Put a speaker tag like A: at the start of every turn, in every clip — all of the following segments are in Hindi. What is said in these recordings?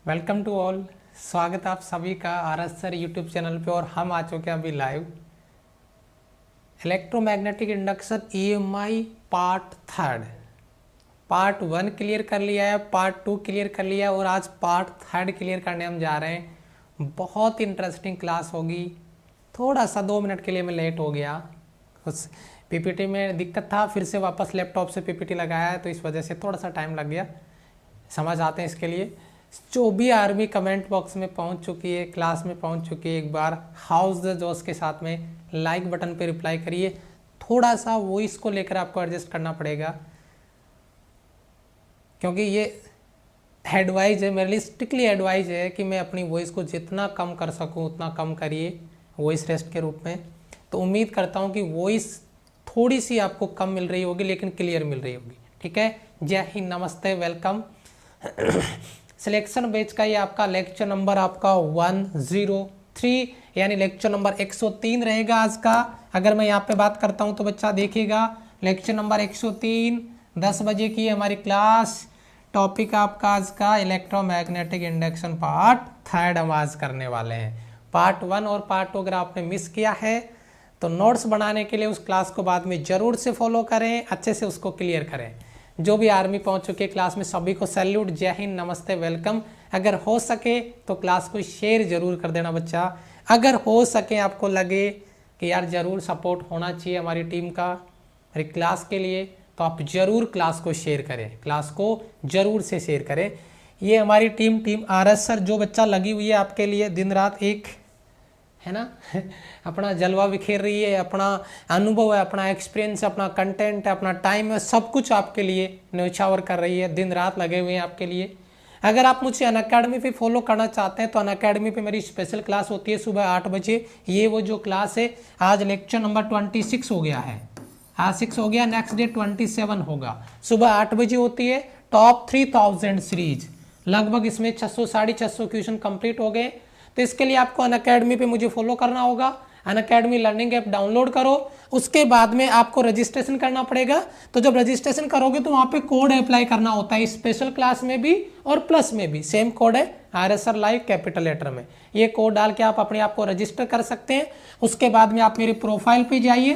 A: Welcome to all. स्वागत आप सभी का R S sir YouTube channel पे। और हम आ चुके हैं अभी live electromagnetic induction EMI part third. Part 1 clear कर लिया है, पार्ट 2 क्लियर कर लिया है और आज पार्ट थर्ड क्लियर करने हम जा रहे हैं। बहुत इंटरेस्टिंग क्लास होगी। थोड़ा सा 2 मिनट के लिए मैं लेट हो गया, उस पीपीटी में दिक्कत था, फिर से वापस लैपटॉप से पीपीटी लगाया है तो इस वजह से थोड़ा सा टाइम लग गया। समझ आते हैं इसके लिए। जो भी आर्मी कमेंट बॉक्स में पहुंच चुकी है, क्लास में पहुंच चुकी है, एक बार हाउस द जोश के साथ में लाइक बटन पे रिप्लाई करिए। थोड़ा सा वॉइस को लेकर आपको एडजस्ट करना पड़ेगा क्योंकि ये एडवाइज है, मेरे लिए स्ट्रिक्टली एडवाइज है कि मैं अपनी वॉइस को जितना कम कर सकूं उतना कम करिए वॉइस रेस्ट के रूप में। तो उम्मीद करता हूं कि वॉइस थोड़ी सी आपको कम मिल रही होगी लेकिन क्लियर मिल रही होगी। ठीक है, जय हिंद, नमस्ते, वेलकम। सिलेक्शन बैच का ये आपका लेक्चर नंबर आपका 103 यानी लेक्चर नंबर 103 रहेगा आज का। अगर मैं यहाँ पे बात करता हूँ तो बच्चा देखिएगा, लेक्चर नंबर 103 10 बजे की हमारी क्लास। टॉपिक आपका आज का इलेक्ट्रोमैग्नेटिक इंडक्शन पार्ट थर्ड हम आज करने वाले हैं। पार्ट 1 और पार्ट 2 अगर आपने मिस किया है तो नोट्स बनाने के लिए उस क्लास को बाद में जरूर से फॉलो करें, अच्छे से उसको क्लियर करें। जो भी आर्मी पहुंच चुके क्लास में सभी को सैल्यूट, जय हिंद, नमस्ते, वेलकम। अगर हो सके तो क्लास को शेयर जरूर कर देना बच्चा। अगर हो सके आपको लगे कि यार जरूर सपोर्ट होना चाहिए हमारी टीम का हमारी क्लास के लिए, तो आप जरूर क्लास को शेयर करें, क्लास को जरूर से शेयर करें। ये हमारी टीम RS सर जो बच्चा लगी हुई है आपके लिए दिन रात एक, है ना, अपना जलवा बिखेर रही है, अपना अनुभव है, अपना एक्सपीरियंस है, अपना कंटेंट है, अपना टाइम है, सब कुछ आपके लिए न्यौछावर कर रही है, दिन रात लगे हुए हैं आपके लिए। अगर आप मुझे अनअकैडमी पे फॉलो करना चाहते हैं तो अनअकैडमी पे मेरी स्पेशल क्लास होती है सुबह 8 बजे। ये वो जो क्लास है, आज लेक्चर नंबर 26 हो गया है, आज 6 हो गया, नेक्स्ट डे 27 होगा। सुबह 8 बजे होती है टॉप 3000 सीरीज। लगभग इसमें 600-650 क्वेश्चन कंप्लीट हो गए। तो इसके लिए आपको अनअकैडमी पे मुझे फॉलो करना होगा। अनअकैडमी लर्निंग ऐप डाउनलोड करो, उसके बाद में आपको रजिस्ट्रेशन करना पड़ेगा। तो जब रजिस्ट्रेशन करोगे तो वहाँ पे कोड अप्लाई करना होता है, स्पेशल क्लास में भी और प्लस में भी सेम कोड है, RSR लाइव कैपिटल लेटर में। ये कोड डाल के आप अपने आप को रजिस्टर कर सकते हैं। उसके बाद में आप मेरे प्रोफाइल पे जाइए,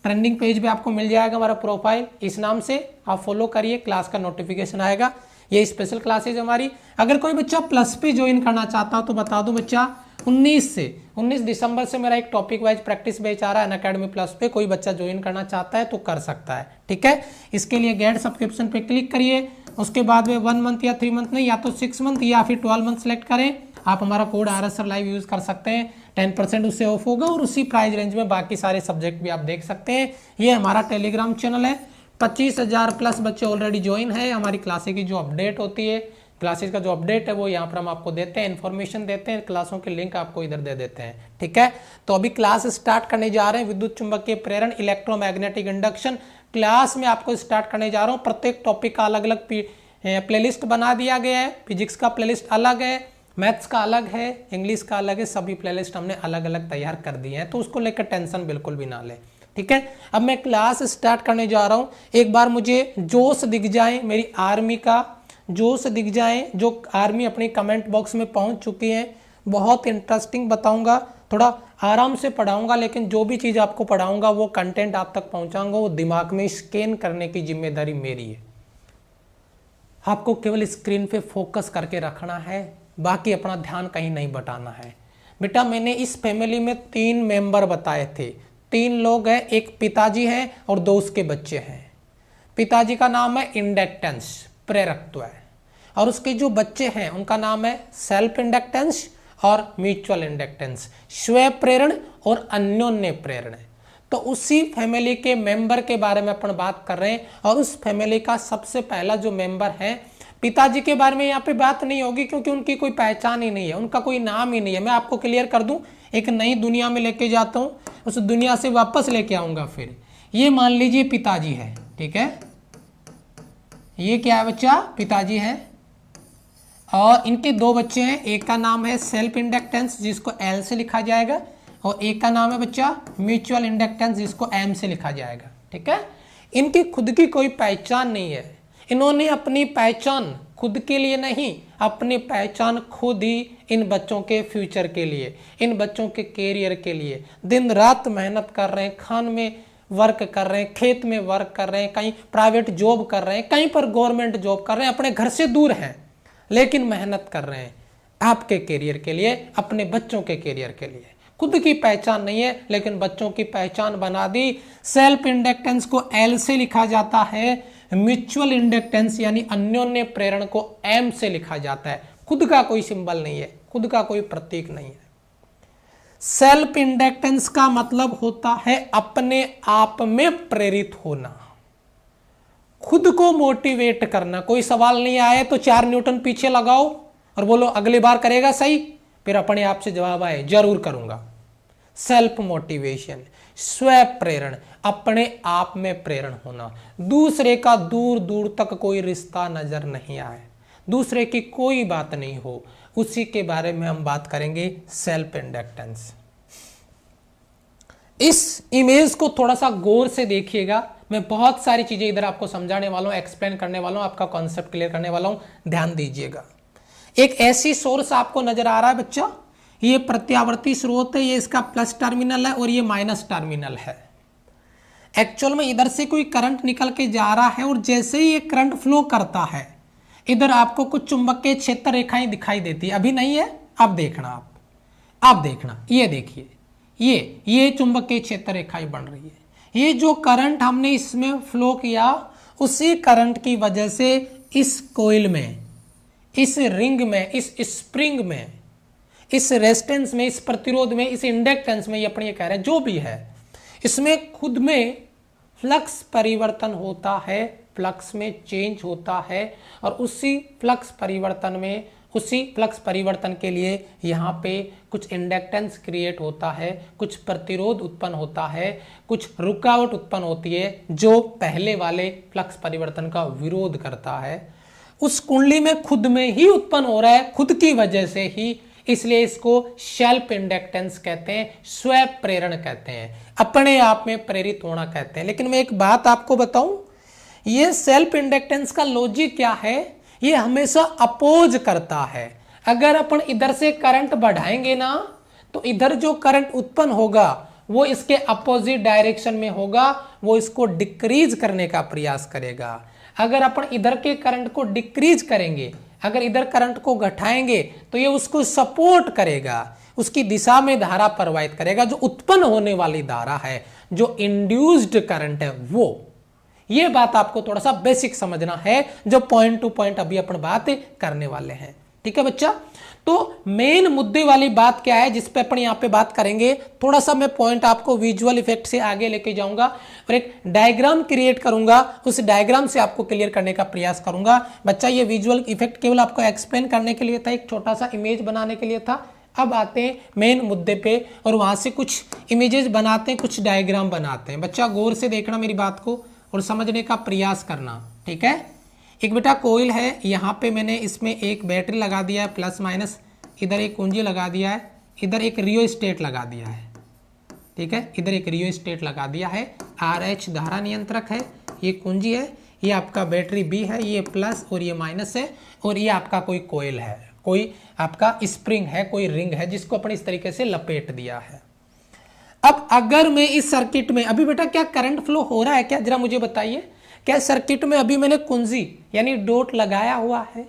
A: ट्रेंडिंग पेज पे आपको मिल जाएगा हमारा प्रोफाइल, इस नाम से आप फॉलो करिए, क्लास का नोटिफिकेशन आएगा। ये स्पेशल क्लासेज हमारी। अगर कोई बच्चा प्लस पे ज्वाइन करना चाहता हो तो बता दो बच्चा, 19 दिसंबर से मेरा एक टॉपिक वाइज प्रैक्टिस बैच आ रहा है अनअकैडमी प्लस पे। कोई बच्चा ज्वाइन करना चाहता है तो कर सकता है। ठीक है, इसके लिए गेट सब्सक्रिप्शन पे क्लिक करिए। उसके बाद में 1 मंथ या 3 मंथ नहीं, या तो 6 मंथ या फिर 12 मंथ सेलेक्ट करें। आप हमारा कोड RSR लाइव यूज कर सकते हैं, 10% उससे ऑफ होगा और उसी प्राइस रेंज में बाकी सारे सब्जेक्ट भी आप देख सकते हैं। ये हमारा टेलीग्राम चैनल है, 25,000 प्लस बच्चे ऑलरेडी ज्वाइन है। हमारी क्लासेस की जो अपडेट होती है, क्लासेस का जो अपडेट है वो यहाँ पर हम आपको देते हैं, इन्फॉर्मेशन देते हैं, क्लासों के लिंक आपको इधर दे देते हैं। ठीक है, तो अभी क्लास स्टार्ट करने जा रहे हैं, विद्युत चुंबकीय प्रेरण इलेक्ट्रोमैग्नेटिक इंडक्शन क्लास में आपको स्टार्ट करने जा रहा हूँ। प्रत्येक टॉपिक का अलग अलग प्लेलिस्ट बना दिया गया है। फिजिक्स का प्लेलिस्ट अलग है, मैथ्स का अलग है, इंग्लिश का अलग है, सभी प्लेलिस्ट हमने अलग अलग तैयार कर दिए हैं, तो उसको लेकर टेंशन बिल्कुल भी ना लें। ठीक है, अब मैं क्लास स्टार्ट करने जा रहा हूं। एक बार मुझे जोश दिख जाए, मेरी आर्मी का जोश दिख जाए, जो आर्मी अपनी कमेंट बॉक्स में पहुंच चुकी है। बहुत इंटरेस्टिंग बताऊंगा, थोड़ा आराम से पढ़ाऊंगा, लेकिन जो भी चीज़ आपको पढ़ाऊंगा वो कंटेंट आप तक पहुंचाऊंगा, वो दिमाग में स्कैन करने की जिम्मेदारी मेरी है। आपको केवल स्क्रीन पे फोकस करके रखना है, बाकी अपना ध्यान कहीं नहीं बटाना है। बेटा मैंने इस फैमिली में 3 मेंबर बताए थे, 3 लोग हैं, एक पिताजी हैं और 2 उसके बच्चे हैं। पिताजी का नाम है इंडक्टेंस, प्रेरकत्व है, और उसके जो बच्चे हैं उनका नाम है सेल्फ इंडक्टेंस और म्यूचुअल इंडक्टेंस, स्वयं प्रेरण और अन्योन्य प्रेरण। तो उसी फैमिली के मेंबर के बारे में अपन बात कर रहे हैं, और उस फैमिली का सबसे पहला जो मेंबर है, पिताजी के बारे में यहाँ पे बात नहीं होगी क्योंकि उनकी कोई पहचान ही नहीं है, उनका कोई नाम ही नहीं है। मैं आपको क्लियर कर दूं, एक नई दुनिया में लेके जाता हूँ, उस दुनिया से वापस लेके आऊंगा। फिर ये मान लीजिए पिताजी है, ठीक है, ये क्या है बच्चा, पिताजी है, और इनके 2 बच्चे हैं। एक का नाम है सेल्फ इंडक्टेंस जिसको L से लिखा जाएगा, और एक का नाम है बच्चा म्यूचुअल इंडक्टेंस जिसको M से लिखा जाएगा। ठीक है, इनकी खुद की कोई पहचान नहीं है, इन्होंने अपनी पहचान खुद के लिए नहीं, अपनी पहचान खुद ही इन बच्चों के फ्यूचर के लिए, इन बच्चों के कैरियर के लिए दिन रात मेहनत कर रहे हैं, खान में वर्क कर रहे हैं, खेत में वर्क कर रहे हैं, कहीं प्राइवेट जॉब कर रहे हैं, कहीं पर गवर्नमेंट जॉब कर रहे हैं, अपने घर से दूर हैं लेकिन मेहनत कर रहे हैं आपके कैरियर के लिए, अपने बच्चों के कैरियर के लिए। खुद की पहचान नहीं है लेकिन बच्चों की पहचान बना दी। सेल्फ इंडक्टेंस को एल से लिखा जाता है, म्यूचुअल इंडक्टेंस यानी अन्योन्य प्रेरण को एम से लिखा जाता है। खुद का कोई सिंबल नहीं है, खुद का कोई प्रतीक नहीं है। सेल्फ इंडक्टेंस का मतलब होता है अपने आप में प्रेरित होना, खुद को मोटिवेट करना। कोई सवाल नहीं आए तो 4 न्यूटन पीछे लगाओ और बोलो अगली बार करेगा सही, फिर अपने आप से जवाब आए जरूर करूंगा। सेल्फ मोटिवेशन, स्व प्रेरण, अपने आप में प्रेरण होना। दूसरे का दूर दूर तक कोई रिश्ता नजर नहीं आए, दूसरे की कोई बात नहीं हो, उसी के बारे में हम बात करेंगे, सेल्फ इंडक्टेंस। इस इमेज को थोड़ा सा गौर से देखिएगा, मैं बहुत सारी चीजें इधर आपको समझाने वाला हूं, एक्सप्लेन करने वाला हूं, आपका कॉन्सेप्ट क्लियर करने वाला हूं, ध्यान दीजिएगा। एक ऐसी सोर्स आपको नजर आ रहा है बच्चा, ये प्रत्यावर्ती स्रोत है, ये इसका प्लस टर्मिनल है और ये माइनस टर्मिनल है। एक्चुअल में इधर से कोई करंट निकल के जा रहा है और जैसे ही ये करंट फ्लो करता है इधर आपको कुछ चुंबकीय क्षेत्र रेखाएं दिखाई देती है, अभी नहीं है, अब देखना आप देखना, ये देखिए, ये चुंबकीय क्षेत्र रेखाएं बन रही है। ये जो करंट हमने इसमें फ्लो किया उसी करंट की वजह से इस कोइल में, इस रिंग में, इस स्प्रिंग में, इस रेजिस्टेंस में, इस प्रतिरोध में, इस इंडक्टेंस में, ये अपने ये कह रहे हैं जो भी है, इसमें खुद में फ्लक्स परिवर्तन होता है, फ्लक्स में चेंज होता है और उसी फ्लक्स परिवर्तन के लिए यहाँ पे कुछ इंडक्टेंस क्रिएट होता है, कुछ प्रतिरोध उत्पन्न होता है, कुछ रुकावट उत्पन्न होती है जो पहले वाले फ्लक्स परिवर्तन का विरोध करता है। उस कुंडली में खुद में ही उत्पन्न हो रहा है, खुद की वजह से ही, इसलिए इसको सेल्फ इंडक्टेंस कहते हैं, स्व प्रेरण कहते हैं, अपने आप में प्रेरित होना कहते हैं। लेकिन मैं एक बात आपको बताऊं, ये सेल्फ इंडक्टेंस का लॉजिक क्या है, ये हमेशा अपोज करता है। अगर अपन इधर से करंट बढ़ाएंगे ना तो इधर जो करंट उत्पन्न होगा वो इसके अपोजिट डायरेक्शन में होगा, वो इसको डिक्रीज करने का प्रयास करेगा। अगर अपन इधर के करंट को डिक्रीज करेंगे, अगर इधर करंट को घटाएंगे तो ये उसको सपोर्ट करेगा, उसकी दिशा में धारा प्रवाहित करेगा, जो उत्पन्न होने वाली धारा है, जो इंड्यूस्ड करंट है वो। ये बात आपको थोड़ा सा बेसिक समझना है, जो पॉइंट टू पॉइंट अभी अपन बात करने वाले हैं। ठीक है बच्चा, तो मेन मुद्दे वाली बात क्या है जिस पे अपन यहाँ पे बात करेंगे, थोड़ा सा मैं पॉइंट आपको विजुअल इफेक्ट से आगे लेके जाऊंगा और एक डायग्राम क्रिएट करूंगा, उस डायग्राम से आपको क्लियर करने का प्रयास करूंगा। बच्चा ये विजुअल इफेक्ट केवल आपको एक्सप्लेन करने के लिए था, एक छोटा सा इमेज बनाने के लिए था। अब आते हैं मेन मुद्दे पे और वहां से कुछ इमेजेस बनाते हैं, कुछ डायग्राम बनाते हैं। बच्चा गौर से देखना मेरी बात को और समझने का प्रयास करना, ठीक है। एक बेटा कोइल है, यहाँ पे मैंने इसमें एक बैटरी लगा दिया है प्लस माइनस, इधर एक कुंजी लगा दिया है, इधर एक रियो स्टेट लगा दिया है, ठीक है, इधर एक रियो स्टेट लगा दिया है। RH धारा नियंत्रक है, ये कुंजी है, ये आपका बैटरी B है, ये प्लस और ये माइनस है, और ये आपका कोई कोइल है, कोई आपका स्प्रिंग है, कोई रिंग है जिसको अपन इस तरीके से लपेट दिया है। अब अगर मैं इस सर्किट में, अभी बेटा क्या करंट फ्लो हो रहा है क्या, जरा मुझे बताइए। क्या सर्किट में अभी मैंने कुंजी यानी डॉट लगाया हुआ है?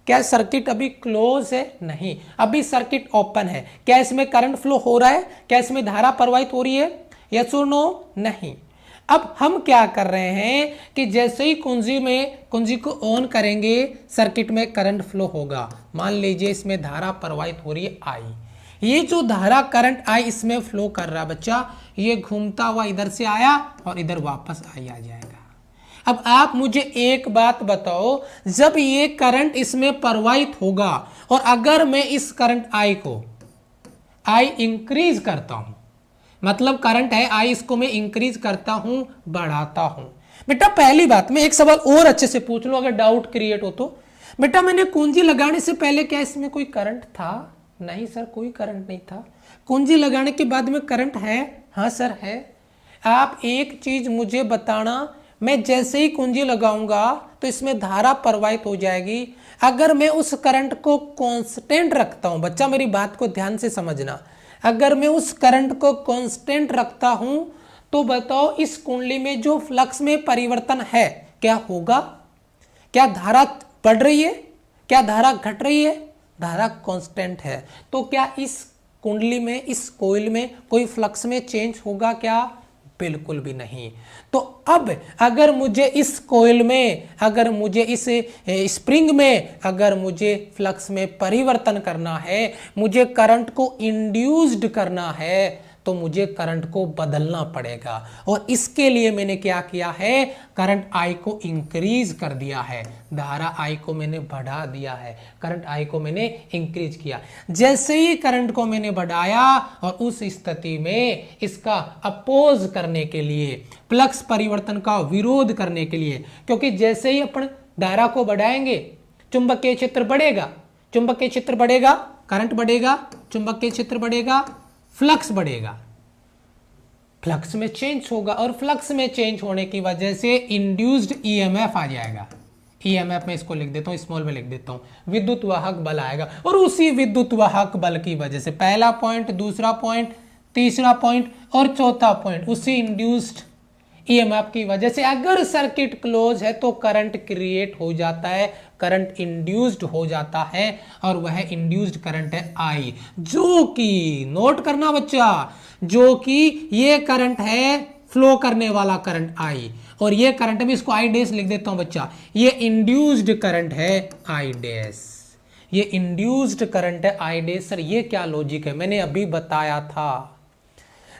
A: क्या सर्किट अभी क्लोज है? नहीं, अभी सर्किट ओपन है। क्या इसमें करंट फ्लो हो रहा है? क्या इसमें धारा प्रवाहित हो रही है? यस और नो? नहीं। अब हम क्या कर रहे हैं कि जैसे ही कुंजी को ऑन करेंगे सर्किट में करंट फ्लो होगा। मान लीजिए इसमें धारा प्रवाहित हो रही है आई, ये जो धारा करंट आई इसमें फ्लो कर रहा है बच्चा, ये घूमता हुआ इधर से आया और इधर वापस आई आ जाएगा। अब आप मुझे एक बात बताओ, जब ये करंट इसमें प्रवाहित होगा और अगर मैं इस करंट आई इंक्रीज करता हूं, मतलब करंट है आई, इसको मैं इंक्रीज करता हूं, बढ़ाता हूं। बेटा पहली बात मैं एक सवाल और अच्छे से पूछ लूं अगर डाउट क्रिएट हो तो, बेटा मैंने कुंजी लगाने से पहले क्या इसमें कोई करंट था? नहीं सर, कोई करंट नहीं था। कुंजी लगाने के बाद में करंट है? हाँ सर है। आप एक चीज मुझे बताना, मैं जैसे ही कुंजी लगाऊंगा तो इसमें धारा प्रवाहित हो जाएगी। अगर मैं उस करंट को कांस्टेंट रखता हूं, बच्चा मेरी बात को ध्यान से समझना, अगर मैं उस करंट को कांस्टेंट रखता हूं तो बताओ इस कुंडली में जो फ्लक्स में परिवर्तन है क्या होगा? क्या धारा बढ़ रही है? क्या धारा घट रही है? धारा कांस्टेंट है। तो क्या इस कुंडली में, इस कॉइल में कोई फ्लक्स में चेंज होगा क्या? बिल्कुल भी नहीं। तो अब अगर मुझे इस कॉइल में, अगर मुझे इस स्प्रिंग में, अगर मुझे फ्लक्स में परिवर्तन करना है, मुझे करंट को इंड्यूस्ड करना है, तो मुझे करंट को बदलना पड़ेगा। और इसके लिए मैंने क्या किया है? करंट आई को इंक्रीज कर दिया है, धारा आई को मैंने बढ़ा दिया है, करंट आई को मैंने इंक्रीज किया। जैसे ही करंट को मैंने बढ़ाया और उस स्थिति में इसका अपोज करने के लिए, फ्लक्स परिवर्तन का विरोध करने के लिए, क्योंकि जैसे ही अपन धारा को बढ़ाएंगे चुंबकीय क्षेत्र बढ़ेगा, चुंबकीय क्षेत्र बढ़ेगा, करंट बढ़ेगा, चुंबकीय क्षेत्र बढ़ेगा, फ्लक्स बढ़ेगा, फ्लक्स में चेंज होगा और फ्लक्स में चेंज होने की वजह से इंड्यूस्ड ईएमएफ आ जाएगा। ईएमएफ में इसको लिख देता हूं, स्मॉल में लिख देता हूं, विद्युत वाहक बल आएगा। और उसी विद्युत वाहक बल की वजह से पहला पॉइंट, दूसरा पॉइंट, तीसरा पॉइंट और चौथा पॉइंट, उसी इंड्यूस्ड ईएमएफ की वजह से अगर सर्किट क्लोज है तो करंट क्रिएट हो जाता है, करंट इंड्यूस्ड हो जाता है और वह इंड्यूस्ड करंट है आई, जो कि नोट करना बच्चा, जो कि ये करंट है फ्लो करने वाला करंट आई, और ये करंट में इसको आई डैश लिख देता हूं बच्चा, ये इंड्यूस्ड करंट है आई डैश, ये इंड्यूस्ड करंट है आई डैश। सर ये क्या लॉजिक है? मैंने अभी बताया था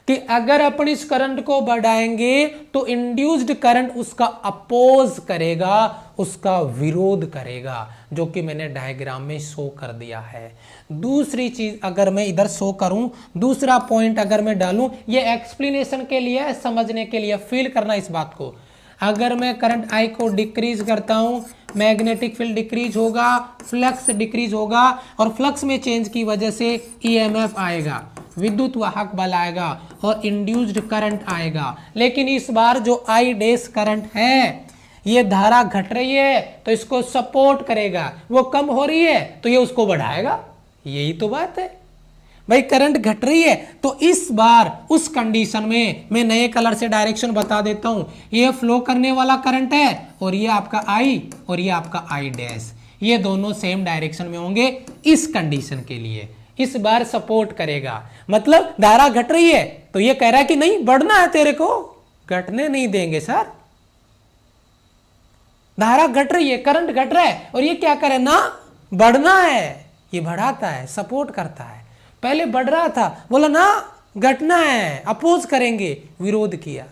A: कि अगर अपन इस करंट को बढ़ाएंगे तो इंड्यूस्ड करंट उसका अपोज करेगा, उसका विरोध करेगा, जो कि मैंने डायग्राम में शो कर दिया है। दूसरी चीज अगर मैं इधर शो करूं, दूसरा पॉइंट अगर मैं डालूं, ये एक्सप्लेनेशन के लिए, समझने के लिए, फील करना इस बात को। अगर मैं करंट आई को डिक्रीज करता हूं, मैग्नेटिक फील्ड डिक्रीज होगा, फ्लक्स डिक्रीज होगा, और फ्लक्स में चेंज की वजह से ईएमएफ आएगा, विद्युत वाहक बल आएगा और इंड्यूस्ड करंट आएगा। लेकिन इस बार जो आई डैश करंट है, ये धारा घट रही है तो इसको सपोर्ट करेगा, वो कम हो रही है तो ये उसको बढ़ाएगा। यही तो बात है भाई, करंट घट रही है तो इस बार उस कंडीशन में मैं नए कलर से डायरेक्शन बता देता हूं, ये फ्लो करने वाला करंट है और ये आपका आई और ये आपका आई डैश, ये दोनों सेम डायरेक्शन में होंगे इस कंडीशन के लिए। इस बार सपोर्ट करेगा, मतलब धारा घट रही है तो ये कह रहा है कि नहीं बढ़ना है, तेरे को घटने नहीं देंगे सर, धारा घट रही है, करंट घट रहा है और ये क्या करे ना, बढ़ना है, ये बढ़ाता है, सपोर्ट करता है। पहले बढ़ रहा था, बोला ना घटना है, अपोज करेंगे, विरोध किया।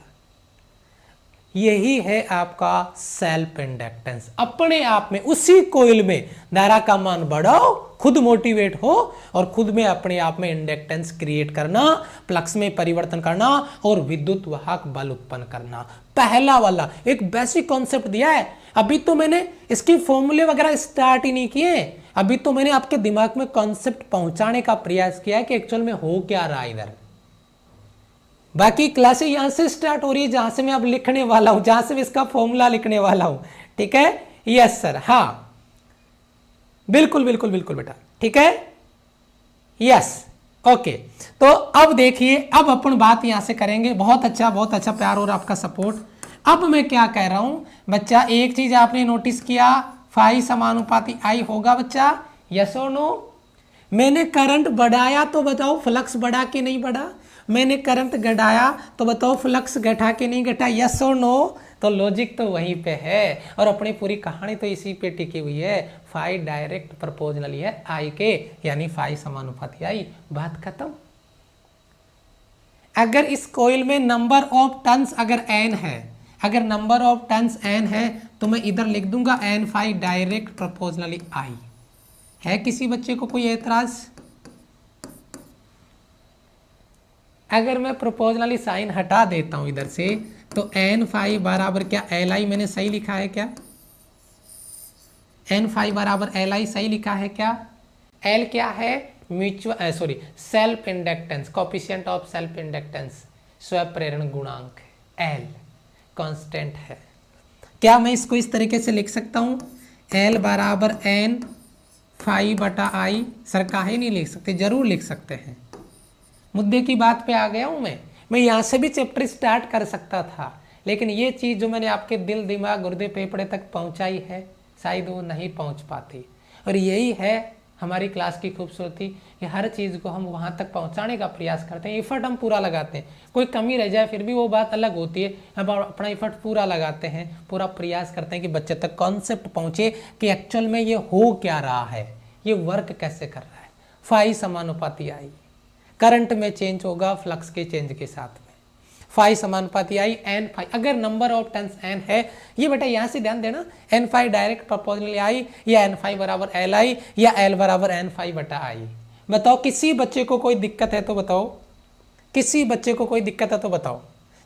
A: यही है आपका सेल्फ इंडक्टेंस। अपने आप में उसी कोइल में धारा का मान बढ़ाओ, खुद मोटिवेट हो और खुद में अपने आप में इंडक्टेंस क्रिएट करना, फ्लक्स में परिवर्तन करना और विद्युत वाहक बल उत्पन्न करना। पहला वाला एक बेसिक कॉन्सेप्ट दिया है। अभी तो मैंने इसकी फॉर्मूले वगैरह स्टार्ट ही नहीं किए, अभी तो मैंने आपके दिमाग में कॉन्सेप्ट पहुंचाने का प्रयास किया है कि एक्चुअल में हो क्या रहा है इधर। बाकी क्लासें यहां से स्टार्ट हो रही है जहां से मैं अब लिखने वाला हूं, जहां से मैं इसका फॉर्मूला लिखने वाला हूं। ठीक है, यस सर, हाँ बिल्कुल बिल्कुल बिल्कुल बेटा, ठीक है, यस ओके। तो अब देखिए, अब अपन बात यहां से करेंगे। बहुत अच्छा प्यार और आपका सपोर्ट। अब मैं क्या कह रहा हूं बच्चा, एक चीज आपने नोटिस किया, फाई समानुपाती आई होगा बच्चा, यस और नो। मैंने करंट बढ़ाया तो बताओ फ्लक्स बढ़ा के नहीं बढ़ा, मैंने करंट घटाया तो बताओ फ्लक्स घटा के नहीं घटा, यस और नो। तो लॉजिक तो वहीं पे है और अपनी पूरी कहानी तो इसी पे टिकी हुई है। फाई डायरेक्ट प्रोपोर्शनली है आई के, यानी फाई समानुपाती आई, बात खत्म। अगर इस कोइल में नंबर ऑफ टर्न्स अगर n है, अगर नंबर ऑफ टर्न्स n है तो मैं इधर लिख दूंगा n फाई डायरेक्ट प्रोपोर्शनली आई। है किसी बच्चे को कोई एतराज? अगर मैं प्रोपोर्शनली साइन हटा देता हूं इधर से तो एन फाई बराबर क्या एल आई, मैंने सही लिखा है क्या? एन फाई बराबर एल आई सही लिखा है क्या? एल क्या है? Mutual sorry self inductance, coefficient of self inductance, स्व प्रेरण गुणांक। एल कांस्टेंट है, क्या मैं इसको इस तरीके से लिख सकता हूँ, L बराबर N फाई बटा आई? सर काहे नहीं लिख सकते, जरूर लिख सकते हैं। मुद्दे की बात पे आ गया हूँ मैं यहाँ से भी चैप्टर स्टार्ट कर सकता था, लेकिन ये चीज़ जो मैंने आपके दिल दिमाग गुर्दे फेफड़े तक पहुँचाई है शायद वो नहीं पहुँच पाती। और यही है हमारी क्लास की खूबसूरती कि हर चीज़ को हम वहाँ तक पहुँचाने का प्रयास करते हैं, एफर्ट हम पूरा लगाते हैं। कोई कमी रह जाए फिर भी वो बात अलग होती है, हम अपना एफर्ट पूरा लगाते हैं, पूरा प्रयास करते हैं कि बच्चे तक कॉन्सेप्ट पहुँचे कि एक्चुअल में ये हो क्या रहा है, ये वर्क कैसे कर रहा है। फाई समानुपाती आई, करंट में चेंज होगा फ्लक्स के चेंज के साथ में। फाई समानुपाती आई एन फाई, अगर नंबर ऑफ टर्न्स एन है, ये बेटा यहाँ से ध्यान देना, एन फाई डायरेक्ट प्रोपोर्शनली आई या एन फाई बराबर एल आई या एल बराबर एन फाई बटा आई। बताओ किसी बच्चे को कोई दिक्कत है तो बताओ, किसी बच्चे को कोई दिक्कत है तो बताओ,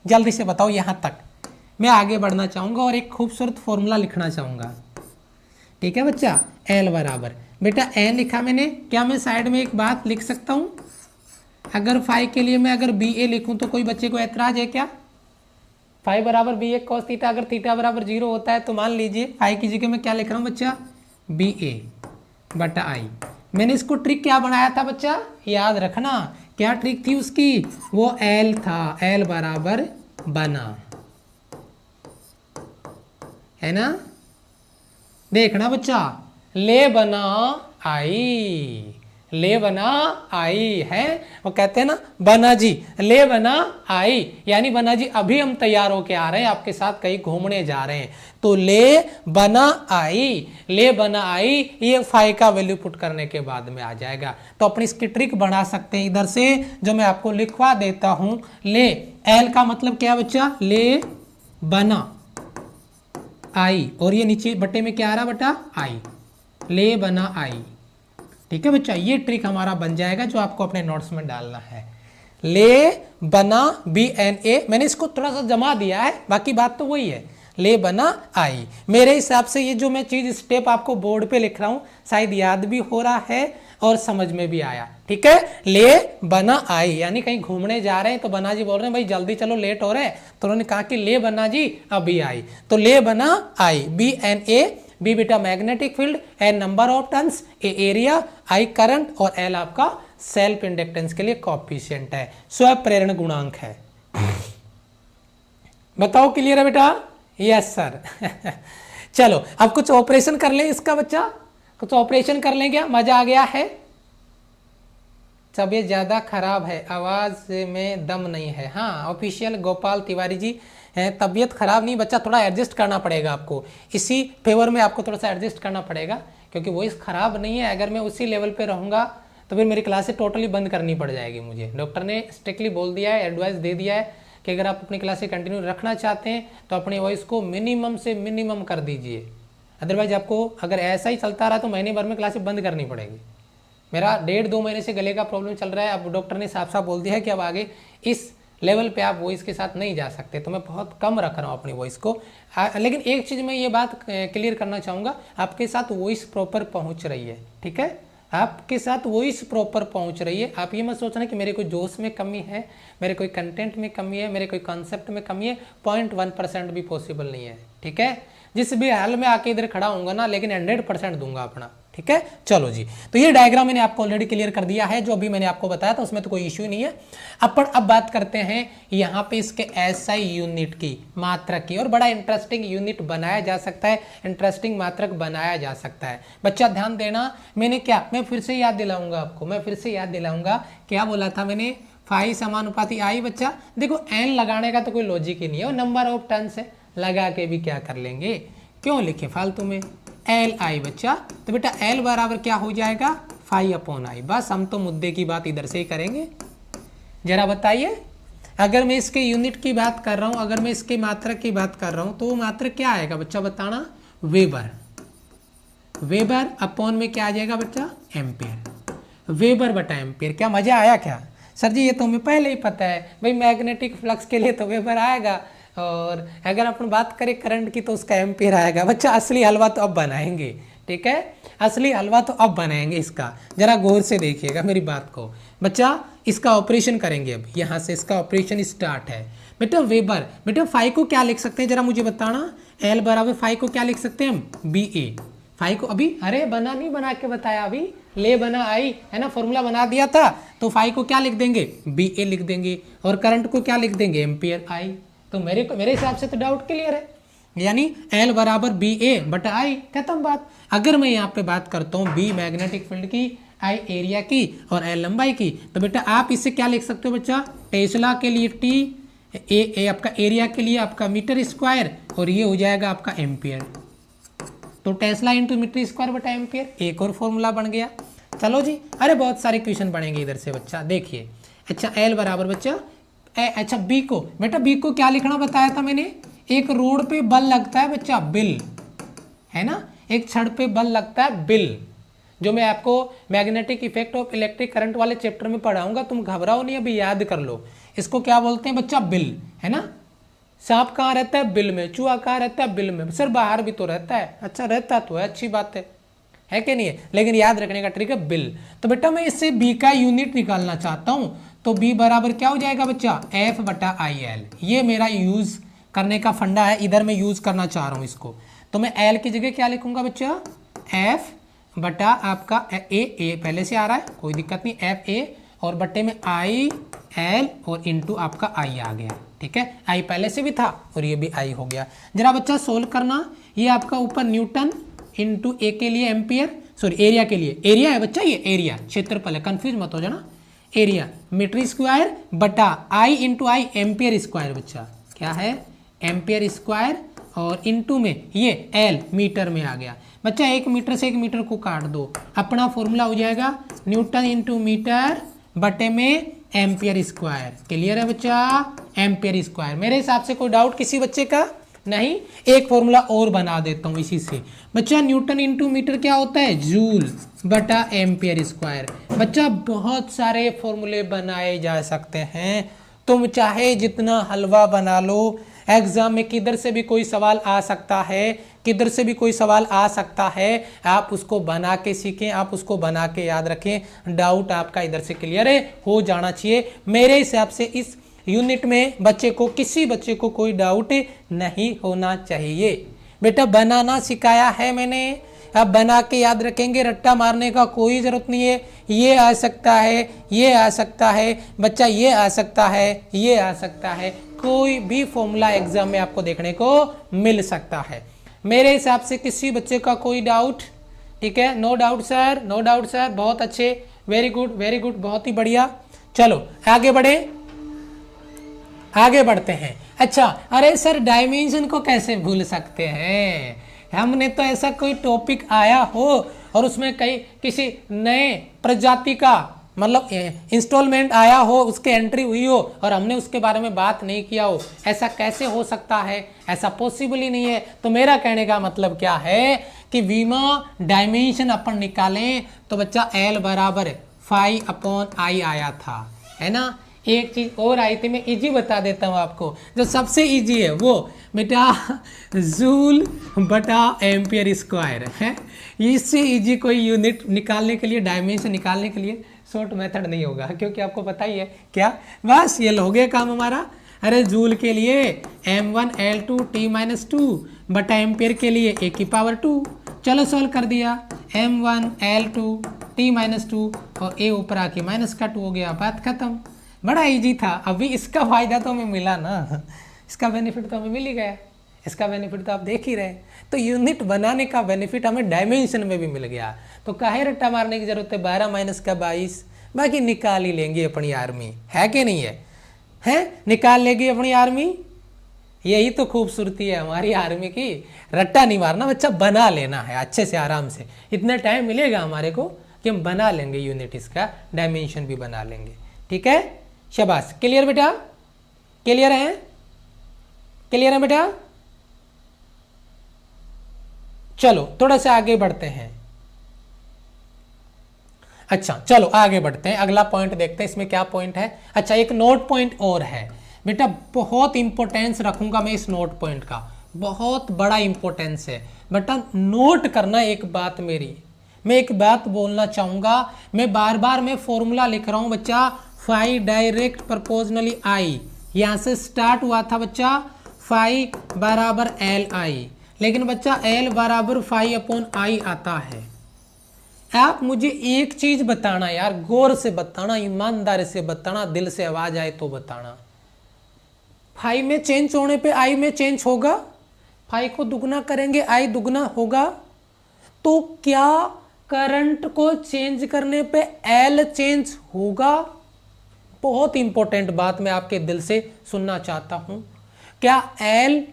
A: जल्दी से बताओ। यहाँ तक मैं आगे बढ़ना चाहूँगा और एक खूबसूरत फॉर्मूला लिखना चाहूँगा, ठीक है बच्चा। एल बराबर बेटा एन लिखा मैंने, क्या मैं साइड में एक बात लिख सकता हूँ, अगर फाई के लिए मैं अगर बी ए लिखूं तो कोई बच्चे को ऐतराज है क्या? फाई बराबर बी ए कॉस थीटा, अगर थीटा बराबर 0 होता है तो मान लीजिए फाई की जगह मैं क्या लिख रहा हूं बच्चा, बी ए बटा आई। मैंने इसको ट्रिक क्या बनाया था बच्चा, याद रखना, क्या ट्रिक थी उसकी, वो एल था, एल बराबर बना, है ना। देखना बच्चा, ले बना आई, ले बना आई है, वो कहते हैं ना बना जी, ले बना आई, यानी बना जी अभी हम तैयार होके आ रहे हैं, आपके साथ कहीं घूमने जा रहे हैं, तो ले बना आई, ले बना आई, ये फाई का वैल्यू पुट करने के बाद में आ जाएगा। तो अपनी इसकी ट्रिक बना सकते हैं इधर से, जो मैं आपको लिखवा देता हूं। ले, एल का मतलब क्या बच्चा, ले बना आई, और ये नीचे बटे में क्या आ रहा बेटा, आई, ले बना आई, ठीक है बच्चा। ये ट्रिक हमारा बन जाएगा जो आपको अपने नोट्स में डालना है। ले बना बी एन ए, मैंने इसको थोड़ा सा जमा दिया है, बाकी बात तो वही है, ले बना आई। मेरे हिसाब से ये जो मैं चीज स्टेप आपको बोर्ड पे लिख रहा हूं शायद याद भी हो रहा है और समझ में भी आया, ठीक है। ले बना आई, यानी कहीं घूमने जा रहे हैं तो बना जी बोल रहे हैं भाई जल्दी चलो लेट हो रहे हैं, तो उन्होंने कहा कि ले बना जी अभी आई, तो ले बना आई। बी एन ए, बी बेटा magnetic field, N number of turns, A area, I current, और एल आपका सेल्फ इंडक्टेंस के लिए कोएफिशिएंट है, स्व प्रेरण गुणांक है। बताओ क्लियर है बेटा? Yes sir. चलो अब कुछ ऑपरेशन कर लें इसका बच्चा, कुछ ऑपरेशन कर लें, क्या मजा आ गया है? तबीयत ज्यादा खराब है, आवाज में दम नहीं है। हाँ ऑफिशियल गोपाल तिवारी जी है, तबीयत खराब नहीं बच्चा, थोड़ा एडजस्ट करना पड़ेगा आपको, इसी फेवर में आपको थोड़ा सा एडजस्ट करना पड़ेगा, क्योंकि वॉइस खराब नहीं है। अगर मैं उसी लेवल पे रहूँगा तो फिर मेरी क्लासेस टोटली बंद करनी पड़ जाएगी मुझे। डॉक्टर ने स्ट्रिक्टली बोल दिया है, एडवाइस दे दिया है कि अगर आप अपनी क्लासेस कंटिन्यू रखना चाहते हैं तो अपनी वॉइस को मिनिमम से मिनिमम कर दीजिए, अदरवाइज आपको अगर ऐसा ही चलता रहा तो महीने भर में क्लासेस बंद करनी पड़ेगी। मेरा 1.5-2 महीने से गले का प्रॉब्लम चल रहा है, अब डॉक्टर ने साफ साफ बोल दिया है कि अब आगे इस लेवल पे आप वॉइस के साथ नहीं जा सकते, तो मैं बहुत कम रख रहा हूँ अपनी वॉइस को। लेकिन एक चीज़ मैं ये बात क्लियर करना चाहूँगा, आपके साथ वॉइस प्रॉपर पहुँच रही है, ठीक है, आपके साथ वॉइस प्रॉपर पहुँच रही है। आप ये मत सोचना कि मेरे कोई जोश में कमी है, मेरे कोई कंटेंट में कमी है, मेरे कोई कॉन्सेप्ट में कमी है, 0.1% भी पॉसिबल नहीं है, ठीक है। जिस भी हाल में आके इधर खड़ा होऊंगा ना, लेकिन 100% दूंगा अपना, ठीक है। चलो जी, तो ये डायग्राम मैंने आपको ऑलरेडी क्लियर कर दिया है, जो अभी मैंने आपको बताया था उसमें तो कोई इश्यू नहीं है। अब बात करते हैं यहाँ पे इसके एसआई यूनिट की, मात्रक की, और बड़ा इंटरेस्टिंग यूनिट बनाया जा सकता है, इंटरेस्टिंग मात्रक बनाया जा सकता है। बच्चा ध्यान देना, मैंने क्या, मैं फिर से याद दिलाऊंगा आपको, मैं फिर से याद दिलाऊंगा, क्या बोला था मैंने, फाई समानुपाती आई। बच्चा देखो एन लगाने का तो कोई लॉजिक ही नहीं है, वो नंबर ऑफ टर्न्स है, लगा के भी क्या कर लेंगे, क्यों लिखे फालतू में, एल आई बच्चा। तो बेटा एल बराबर क्या हो जाएगा, फाई अपॉन आई। बस हम तो मुद्दे की बात इधर से ही करेंगे। जरा बताइए, अगर मैं इसके यूनिट की बात कर रहा हूं, अगर मैं इसके मात्रक की बात कर रहा हूं, तो वो मात्रक क्या आएगा बच्चा बताना, वेबर। वेबर अपॉन में क्या आ जाएगा बच्चा, एम्पियर। वेबर बटा एम्पियर। क्या मजा आया क्या? सर जी ये तो हमें पहले ही पता है भाई, मैग्नेटिक फ्लक्स के लिए तो वेबर आएगा, और अगर अपन बात करें करंट की तो उसका एम्पियर आएगा। बच्चा असली हलवा तो अब बनाएंगे, ठीक है, असली हलवा तो अब बनाएंगे इसका, जरा गौर से देखिएगा मेरी बात को। बच्चा इसका ऑपरेशन करेंगे, अब यहाँ से इसका ऑपरेशन स्टार्ट है। बेटा वेबर। बेटा फाई को क्या लिख सकते हैं जरा मुझे बताना, एल बराबर फाई को क्या लिख सकते हैं हम, बी ए। फाई को अभी अरे बना के बताया, अभी ले बना आई है ना, फॉर्मूला बना दिया था, तो फाई को क्या लिख देंगे, बी ए लिख देंगे, और करंट को क्या लिख देंगे, एम्पियर आई। तो मेरे हिसाब से तो डाउट क्लियर है, यानी एल बराबर बी ए बटा आई, खत्म बात। अगर मैं यहाँ पे बात करता हूँ बी मैग्नेटिक फील्ड की, आई एरिया की और एल लंबाई की, तो बेटा आप इससे क्या लिख सकते हो बच्चा, टेस्ला के लिए टी, ए आपका एरिया के लिए आपका मीटर स्क्वायर, और ये हो जाएगा आपका एम्पियर। तो टेस्ला इंटू मीटर स्क्वायर बटा एम्पियर, एक और फॉर्मूला बन गया। चलो जी, अरे बहुत सारे क्वेश्चन बनेंगे इधर से बच्चा, देखिए। अच्छा एल बराबर बच्चा अच्छा बी को, बेटा बी को क्या लिखना बताया था मैंने, एक रोड पे बल लगता है बच्चा, बिल है ना, एक छड़ पे बल लगता है, बिल, जो मैं आपको magnetic effect of electric current वाले चैप्टर में पढ़ाऊंगा, तुम घबराओ नहीं, अभी याद कर लो। इसको क्या बोलते हैं बच्चा, बिल, है ना। सांप कहाँ रहता है, बिल में। चूहा कहाँ रहता है, बिल में। सर बाहर भी तो रहता है, अच्छा रहता तो है, अच्छी बात है कि नहीं है, लेकिन याद रखने का ट्रिक है बिल। तो बेटा मैं इससे बी का यूनिट निकालना चाहता हूँ, तो बी बराबर क्या हो जाएगा बच्चा, एफ बटा आई एल। ये मेरा यूज करने का फंडा है, इधर मैं यूज करना चाह रहा हूँ इसको। तो मैं एल की जगह क्या लिखूंगा बच्चा, एफ बटा आपका ए पहले से आ रहा है, कोई दिक्कत नहीं, एफ ए, और बट्टे में आई एल और इंटू आपका आई आ गया, ठीक है। आई पहले से भी था और ये भी आई हो गया। जरा बच्चा सोल्व करना, ये आपका ऊपर न्यूटन इंटू ए के लिए एम्पियर, सॉरी एरिया के लिए, एरिया है बच्चा, ये एरिया क्षेत्रफल है, कंफ्यूज मत हो जाना, एरिया मीटर स्क्वायर बटा आई इंटू आई एम्पियर स्क्वायर, बच्चा क्या है एम्पियर स्क्वायर, और इंटू में ये एल मीटर में आ गया बच्चा, एक मीटर से एक मीटर को काट दो, अपना फॉर्मूला हो जाएगा न्यूटन इंटू मीटर बटे में एम्पियर स्क्वायर। क्लियर है बच्चा, एम्पियर स्क्वायर। मेरे हिसाब से कोई डाउट किसी बच्चे का नहीं। एक फॉर्मूला और बना देता हूँ इसी से बच्चा, न्यूटन इंटू मीटर क्या होता है, जूल बटा एम्पियर स्क्वायर। बच्चा बहुत सारे फॉर्मूले बनाए जा सकते हैं, तुम चाहे जितना हलवा बना लो, एग्जाम में किधर से भी कोई सवाल आ सकता है, किधर से भी कोई सवाल आ सकता है, आप उसको बना के सीखें, आप उसको बना के याद रखें। डाउट आपका इधर से क्लियर है, हो जाना चाहिए। मेरे हिसाब से इस यूनिट में बच्चे को, किसी बच्चे को कोई डाउट नहीं होना चाहिए। बेटा बनाना सिखाया है मैंने, अब बना के याद रखेंगे, रट्टा मारने का कोई ज़रूरत नहीं है। ये आ सकता है, ये आ सकता है बच्चा, ये आ सकता है, ये आ सकता है, कोई भी फॉर्मूला एग्जाम में आपको देखने को मिल सकता है। मेरे हिसाब से किसी बच्चे का कोई डाउट, ठीक है, no doubt sir, no doubt sir, बहुत अच्छे, वेरी गुड, बहुत ही बढ़िया। चलो आगे बढ़े, आगे बढ़ते हैं। अच्छा अरे सर डायमेंशन को कैसे भूल सकते हैं, हमने तो ऐसा कोई टॉपिक आया हो और उसमें कई किसी नए प्रजाति का मतलब इंस्टॉलमेंट आया हो, उसके एंट्री हुई हो और हमने उसके बारे में बात नहीं किया हो, ऐसा कैसे हो सकता है, ऐसा पॉसिबल ही नहीं है। तो मेरा कहने का मतलब क्या है कि वीमा डायमेंशन अपन निकालें तो बच्चा एल बराबर फाई अपॉन आई आया था, है ना। एक चीज और आई थी, मैं इजी बता देता हूँ आपको, जो सबसे इजी है वो बेटा जूल बटा एम्पियर स्क्वायर है। इससे इजी कोई यूनिट निकालने के लिए, डायमेंशन निकालने के लिए शॉर्ट मेथड नहीं होगा, क्योंकि आपको पता ही है क्या, बस ये हो गया काम हमारा। अरे जूल के लिए m1 L2 T-2 बटा एम्पियर के लिए a की पावर 2, चलो सॉल्व कर दिया, m1 L2 T-2 और a ऊपर आके माइनस का 2 हो गया, बात खत्म। बड़ा इजी था। अभी इसका फायदा तो हमें मिला ना, इसका बेनिफिट तो हमें मिल ही गया, इसका बेनिफिट तो आप देख ही रहे। तो यूनिट बनाने का बेनिफिट हमें डायमेंशन में भी मिल गया, तो काहे रट्टा मारने की जरूरत है, 12 माइनस का 22, बाकी निकाल ही लेंगे अपनी आर्मी, है कि नहीं है निकाल लेगी अपनी आर्मी। यही तो खूबसूरती है हमारी आर्मी की, रट्टा नहीं मारना बच्चा, बना लेना है अच्छे से आराम से। इतना टाइम मिलेगा हमारे को कि हम बना लेंगे यूनिट, इसका डायमेंशन भी बना लेंगे, ठीक है। शाबाश, क्लियर बेटा, क्लियर है, क्लियर है बेटा। चलो थोड़ा सा आगे बढ़ते हैं। अच्छा चलो आगे बढ़ते हैं, अगला पॉइंट देखते हैं, इसमें क्या पॉइंट है। अच्छा एक नोट पॉइंट और है बेटा, बहुत इंपॉर्टेंस रखूंगा मैं इस नोट पॉइंट का, बहुत बड़ा इंपॉर्टेंस है बेटा, नोट करना एक बात मेरी। मैं एक बात बोलना चाहूंगा, मैं बार बार मैं फॉर्मूला लिख रहा हूं बच्चा, फाई डायरेक्ट प्रोपोर्शनली आई, यहां से स्टार्ट हुआ था बच्चा फाई बराबर एल आई, लेकिन बच्चा एल बराबर फाई अपॉन आई आता है। आप मुझे एक चीज बताना यार, गौर से बताना, ईमानदारी से बताना, दिल से आवाज आए तो बताना, फाई में चेंज होने पे आई में चेंज होगा? फाई को दुगना करेंगे आई दुगना होगा, तो क्या करंट को चेंज करने पे एल चेंज होगा? बहुत इंपॉर्टेंट बात मैं आपके दिल से सुनना चाहता हूं। क्या L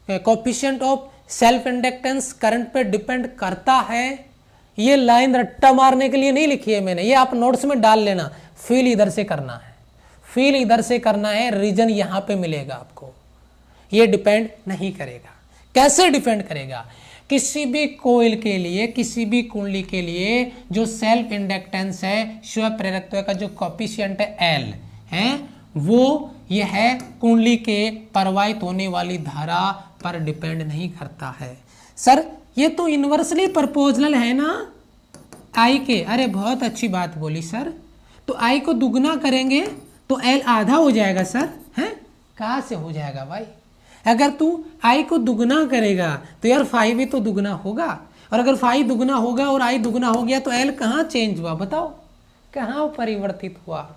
A: coefficient of self inductance current पे डिपेंड करता है? ये लाइन रट्टा मारने के लिए नहीं लिखी है मैंने, ये आप नोट्स में डाल लेना। फील इधर से करना है, फील इधर से करना है, रीजन यहां पे मिलेगा आपको। ये डिपेंड नहीं करेगा। कैसे डिपेंड करेगा? किसी भी कोइल के लिए, किसी भी कुंडली के लिए जो सेल्फ इंडक्टेंस है, स्व प्रेरकत्व का जो कोफिशिएंट है एल है, वो ये है कुंडली के प्रवाहित होने वाली धारा पर डिपेंड नहीं करता है। सर ये तो इन्वर्सली प्रोपोर्शनल है ना आई के। अरे बहुत अच्छी बात बोली सर, तो आई को दुगना करेंगे तो एल आधा हो जाएगा सर, हैं? कहाँ से हो जाएगा भाई? अगर तू आई को दुगना करेगा तो यार फाई भी तो दुगना होगा, और अगर फाई दुगना होगा और आई दुगना हो गया तो एल कहाँ चेंज हुआ? बताओ कहाँ परिवर्तित हुआ?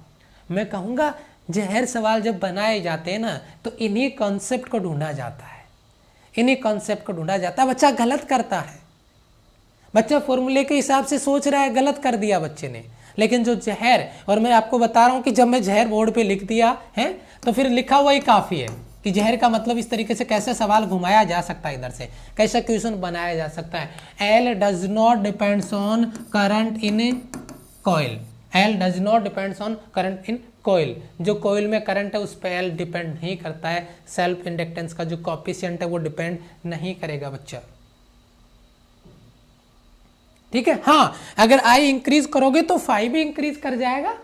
A: मैं कहूँगा जहर सवाल जब बनाए जाते हैं ना तो इन्हीं कॉन्सेप्ट को ढूंढा जाता है, इन्हीं कॉन्सेप्ट को ढूंढा जाता है। बच्चा गलत करता है, बच्चा फॉर्मूले के हिसाब से सोच रहा है, गलत कर दिया बच्चे ने। लेकिन जो जहर, और मैं आपको बता रहा हूँ कि जब मैं जहर बोर्ड पे लिख दिया है तो फिर लिखा हुआ ही काफ़ी है कि जहर का मतलब इस तरीके से कैसे सवाल घुमाया जा सकता है, इधर से कैसे क्वेश्चन बनाया जा सकता है। L does not depends on current in coil, L does not depends on current in coil. जो कोइल में करंट है उस पर एल डिपेंड नहीं करता है, सेल्फ इंडक्टेंस का जो कोफिशिएंट है वो डिपेंड नहीं करेगा बच्चा। ठीक है, हाँ अगर आई इंक्रीज करोगे तो फाई भी इंक्रीज कर जाएगा,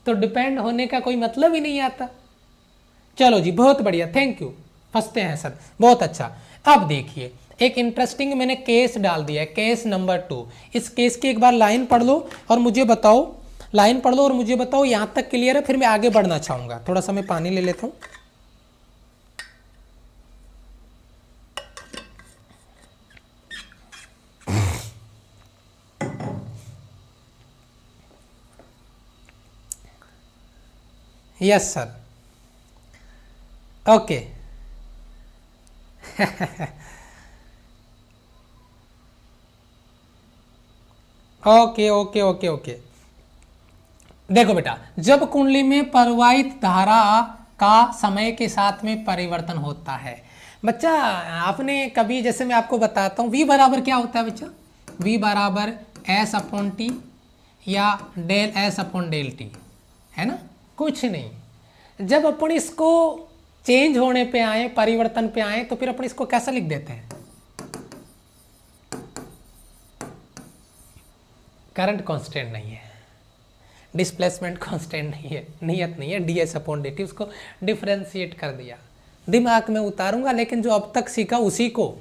A: तो डिपेंड होने का कोई मतलब ही नहीं आता। चलो जी बहुत बढ़िया, थैंक यू, फंसते हैं सर, बहुत अच्छा। अब देखिए एक इंटरेस्टिंग मैंने केस डाल दिया है, केस नंबर 2। इस केस की एक बार लाइन पढ़ लो और मुझे बताओ, लाइन पढ़ लो और मुझे बताओ यहां तक क्लियर है? फिर मैं आगे बढ़ना चाहूंगा, थोड़ा सा मैं पानी ले लेता हूं। Yes sir, okay okay okay okay okay. देखो बेटा, जब कुंडली में प्रवाहित धारा का समय के साथ में परिवर्तन होता है, बच्चा आपने कभी, जैसे मैं आपको बताता हूँ, V बराबर क्या होता है बच्चा? V बराबर S अपॉन टी या del S upon del T, है ना? कुछ नहीं। जब अपन इसको चेंज होने पे आए, परिवर्तन पे आए, तो फिर अपन इसको कैसा लिख देते हैं? करंट कांस्टेंट नहीं है, डिस्प्लेसमेंट कांस्टेंट नहीं है, नियत नहीं है, ds अपॉन dt, उसको डिफ्रेंशिएट कर दिया। दिमाग में उतारूंगा, लेकिन जो अब तक सीखा उसी को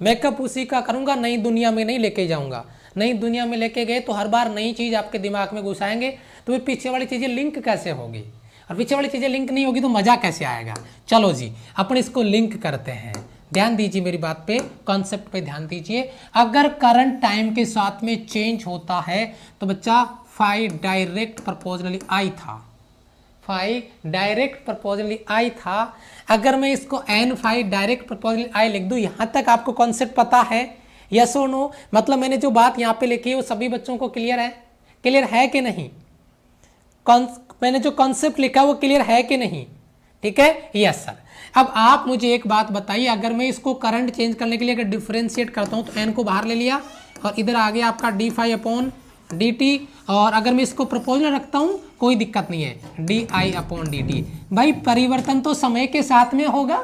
A: मेकअप उसी का करूंगा, नई दुनिया में नहीं लेके जाऊंगा। नई दुनिया में लेके गए तो हर बार नई चीज़ आपके दिमाग में घुसाएंगे, तो फिर पीछे वाली चीज़ें लिंक कैसे होगी? और पीछे वाली चीज़ें लिंक नहीं होगी तो मज़ा कैसे आएगा? चलो जी अपन इसको लिंक करते हैं। ध्यान दीजिए मेरी बात पे, कॉन्सेप्ट पे ध्यान दीजिए। अगर करंट टाइम के साथ में चेंज होता है तो बच्चा फाई डायरेक्ट प्रोपोर्शनली आई था, फाई डायरेक्ट प्रोपोर्शनली आई था। अगर मैं इसको एन फाई डायरेक्ट प्रोपोर्शनली आई लिख दूं, यहां तक आपको कॉन्सेप्ट पता है? यस और नो? मतलब मैंने जो बात यहाँ पे लिखी है वो सभी बच्चों को क्लियर है? क्लियर है कि नहीं? मैंने जो कॉन्सेप्ट लिखा वो क्लियर है कि नहीं? ठीक है, यस सर। अब आप मुझे एक बात बताइए, अगर मैं इसको करंट चेंज करने के लिए अगर डिफरेंशिएट करता हूँ तो एन को बाहर ले लिया और इधर आ गया आपका D phi upon D T, और अगर मैं इसको प्रोपोर्शनल रखता हूँ कोई दिक्कत नहीं है, D I upon D T. भाई परिवर्तन तो समय के साथ में होगा,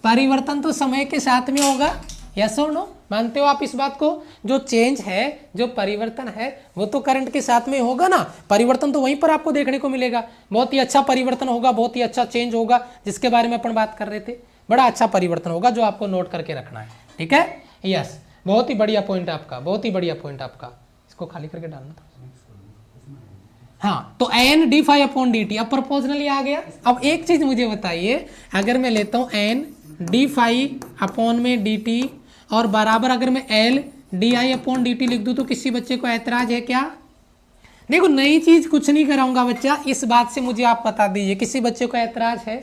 A: परिवर्तन तो समय के साथ में होगा, यस और नो? मानते हो आप इस बात को? जो चेंज है, जो परिवर्तन है, वो तो करंट के साथ में होगा ना। परिवर्तन तो वहीं पर आपको देखने को मिलेगा, बहुत ही अच्छा परिवर्तन होगा, बहुत ही अच्छा चेंज होगा, जिसके बारे में अपन बात कर रहे थे। बड़ा अच्छा परिवर्तन होगा जो आपको नोट करके रखना है, ठीक है? यस, बहुत ही बढ़िया पॉइंट आपका, बहुत ही बढ़िया पॉइंट आपका। इसको खाली करके डालना था। हाँ, तो N D phi upon D T, अब प्रोपोर्शनली आ गया। अब एक चीज मुझे बताइए, अगर मैं लेता हूं एन डी फाई अपॉन में डी टी और बराबर अगर मैं L D I upon D T लिख दूं तो किसी बच्चे को ऐतराज है क्या? देखो नई चीज कुछ नहीं कराऊंगा बच्चा, इस बात से मुझे आप बता दीजिए किसी बच्चे को ऐतराज है?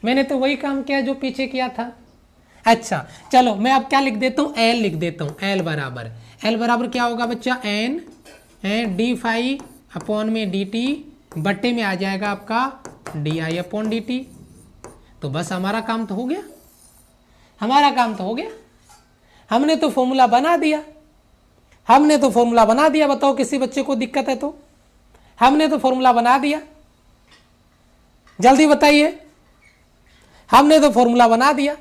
A: मैंने तो वही काम किया जो पीछे किया था। अच्छा चलो मैं अब क्या लिख देता हूँ, एल लिख देता हूँ। एल बराबर क्या होगा बच्चा, एन डी फाई अपॉन में डी टी बट्टे में आ जाएगा आपका D I upon D T. तो बस हमारा काम तो हो गया, हमारा काम तो हो गया। हमने तो फॉर्मूला बना दिया, हमने तो फॉर्मूला बना दिया। बताओ किसी बच्चे को दिक्कत है तो? हमने तो फॉर्मूला बना दिया, जल्दी बताइए। हमने तो फॉर्मूला बना दिया,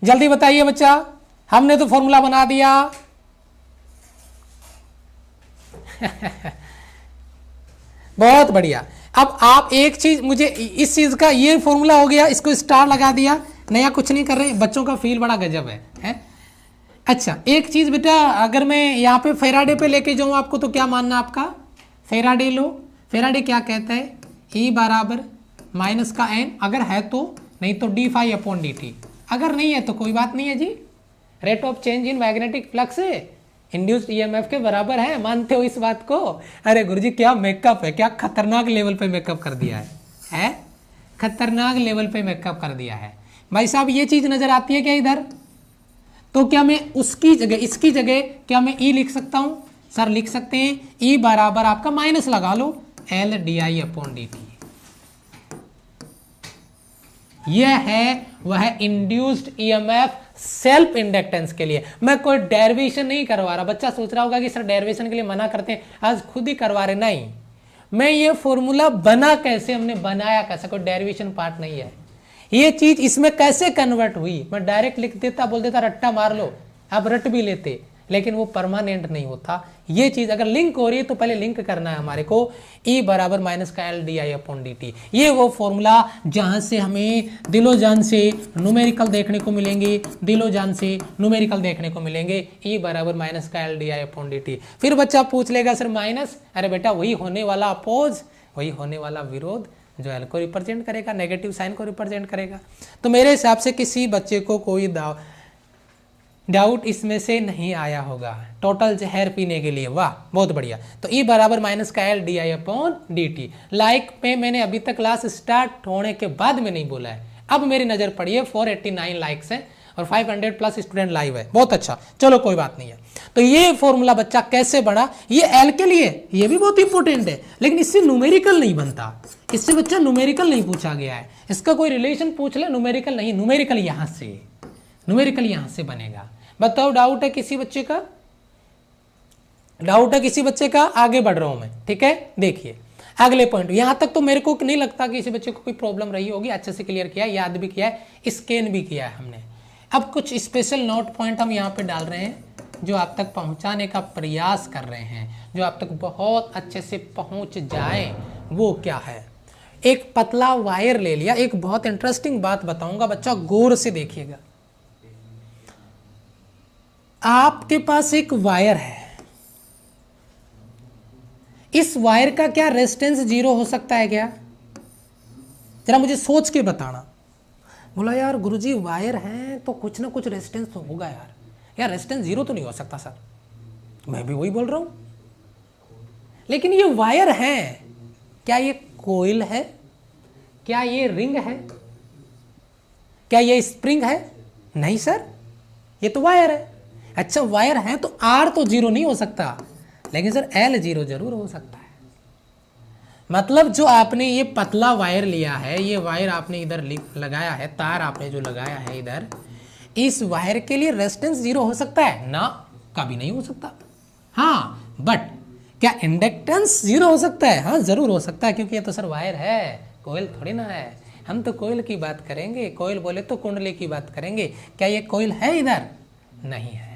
A: जल्दी बताइए बच्चा। हमने तो फॉर्मूला बना दिया। बहुत बढ़िया। अब आप एक चीज मुझे इस चीज का, ये फॉर्मूला हो गया, इसको स्टार लगा दिया, नया कुछ नहीं कर रहे। बच्चों का फील बड़ा गजब है? अच्छा एक चीज बेटा, अगर मैं यहाँ पे फेराडे पे लेके जाऊँ आपको तो क्या मानना आपका? फेराडे लो। फेराडे क्या कहता है? ई बराबर माइनस का एन, अगर है तो, नहीं तो D phi upon D T. अगर नहीं है तो कोई बात नहीं है जी, rate of change in magnetic flux induced EMF के बराबर है। मानते हो इस बात को? अरे गुरुजी क्या मेकअप है, क्या खतरनाक लेवल पे मेकअप कर दिया है? खतरनाक लेवल पे मेकअप कर दिया है भाई साहब। ये चीज नजर आती है क्या इधर? तो क्या मैं उसकी जगह, इसकी जगह क्या मैं ई लिख सकता हूं? सर लिख सकते हैं, ई बराबर आपका माइनस लगा लो L D I upon D T. यह है वह इंड्यूस्ड ईएमएफ सेल्फ इंडक्टेंस के लिए। मैं कोई डेरिवेशन नहीं करवा रहा। बच्चा सोच रहा होगा कि सर डेरिवेशन के लिए मना करते हैं, आज खुद ही करवा रहे। नहीं, मैं ये फॉर्मूला बना कैसे, हमने बनाया कैसे, कोई डेरिवेशन पार्ट नहीं है। ये चीज इसमें कैसे कन्वर्ट हुई, मैं डायरेक्ट लिख देता, बोल देता रट्टा मार लो, आप रट भी लेते, लेकिन वो परमानेंट नहीं होता। ये चीज अगर लिंक हो रही है तो पहले लिंक करना है हमारे को, ई बराबर माइनस का L D I upon D T. ये वो फॉर्मूला जहां से हमें दिलो जान से न्यूमेरिकल देखने को मिलेंगे, दिलो जान से न्यूमेरिकल देखने को मिलेंगे, ई बराबर माइनस का L D I upon D T. फिर बच्चा पूछ लेगा सर माइनस, अरे बेटा वही होने वाला अपोज, वही होने वाला विरोध जो एल को रिप्रेजेंट करेगा, नेगेटिव साइन को रिप्रेजेंट करेगा। तो मेरे हिसाब से किसी बच्चे को कोई डाउट इसमें से नहीं आया होगा। टोटल जहर पीने के लिए, वाह बहुत बढ़िया। तो ई बराबर माइनस का L D I upon D T. Like पे मैंने अभी तक क्लास स्टार्ट होने के बाद में नहीं बोला है, अब मेरी नजर पड़ी है 489 लाइक्स है और 500 प्लस स्टूडेंट लाइव है, बहुत अच्छा। चलो कोई बात नहीं है। तो ये फॉर्मूला बच्चा कैसे बना, ये एल के लिए ये भी बहुत इंपॉर्टेंट है, लेकिन इससे न्यूमेरिकल नहीं बनता, इससे बच्चा न्यूमेरिकल नहीं पूछा गया है। इसका कोई रिलेशन पूछ ले, न्यूमेरिकल नहीं, न्यूमेरिकल यहां से, न्यूमेरिकल यहां से बनेगा। बताओ डाउट है किसी बच्चे का? डाउट है किसी बच्चे का? आगे बढ़ रहा हूं मैं, ठीक है। देखिए अगले पॉइंट, यहां तक तो मेरे को नहीं लगता कि किसी बच्चे को कोई प्रॉब्लम रही होगी, अच्छे से क्लियर किया, याद भी किया है, स्कैन भी किया है हमने। अब कुछ स्पेशल नोट पॉइंट हम यहाँ पे डाल रहे हैं जो आप तक पहुंचाने का प्रयास कर रहे हैं, जो आप तक बहुत अच्छे से पहुंच जाए। वो क्या है? एक पतला वायर ले लिया। एक बहुत इंटरेस्टिंग बात बताऊंगा बच्चा, गौर से देखिएगा। आपके पास एक वायर है, इस वायर का क्या रेजिस्टेंस 0 हो सकता है क्या? जरा मुझे सोच के बताना। बोला यार गुरुजी वायर है तो कुछ ना कुछ रेजिस्टेंस तो होगा यार। यार रेजिस्टेंस 0 तो नहीं हो सकता सर। मैं भी वही बोल रहा हूं, लेकिन ये वायर है, क्या ये कोइल है? क्या ये रिंग है? क्या ये स्प्रिंग है? नहीं सर, ये तो वायर है। अच्छा वायर है तो आर तो 0 नहीं हो सकता, लेकिन सर एल 0 जरूर हो सकता है। मतलब जो आपने ये पतला वायर लिया है, ये वायर आपने इधर लगाया है, तार आपने जो लगाया है इधर, इस वायर के लिए रेजिस्टेंस 0 हो सकता है ना? कभी नहीं हो सकता। हाँ बट क्या इंडक्टेंस 0 हो सकता है? हाँ जरूर हो सकता है, क्योंकि ये तो सर वायर है, कोयल थोड़ी ना है। हम तो कोयल की बात करेंगे, कोयल बोले तो कुंडली की बात करेंगे। क्या ये कोयल है इधर? नहीं है।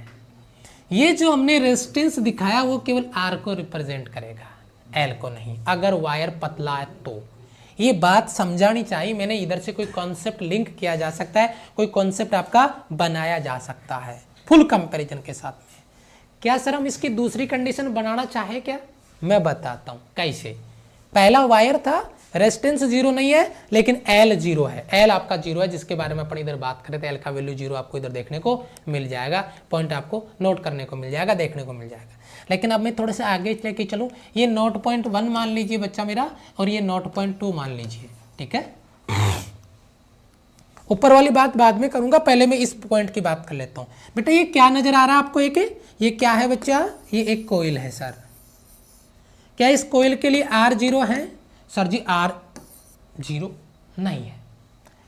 A: ये जो हमने रेजिस्टेंस दिखाया वो केवल आर को रिप्रेजेंट करेगा, एल को नहीं। अगर वायर पतला है तो ये बात समझानी चाहिए। मैंने इधर से कोई कॉन्सेप्ट लिंक किया जा सकता है, कोई कॉन्सेप्ट आपका बनाया जा सकता है फुल कंपैरिजन के साथ में। क्या सर हम इसकी दूसरी कंडीशन बनाना चाहे क्या? मैं बताता हूं कैसे। पहला वायर था, रेजिस्टेंस जीरो नहीं है लेकिन एल जीरो है, एल आपका जीरो है, जिसके बारे में अपन इधर बात करें तो एल का वैल्यू जीरो आपको इधर देखने को मिल जाएगा, पॉइंट आपको नोट करने को मिल जाएगा, देखने को मिल जाएगा। लेकिन अब मैं थोड़े से आगे लेके चलूं, ये 0.1 मान लीजिए बच्चा मेरा, और ये 0.2 मान लीजिए, ठीक है। ऊपर वाली बात बाद में करूंगा, पहले मैं इस पॉइंट की बात कर लेता हूं। बेटा ये क्या नजर आ रहा है आपको? ये क्या है बच्चा? ये एक कोयल है सर। क्या इस कोयल के लिए आर जीरो है? सर जी आर जीरो नहीं है,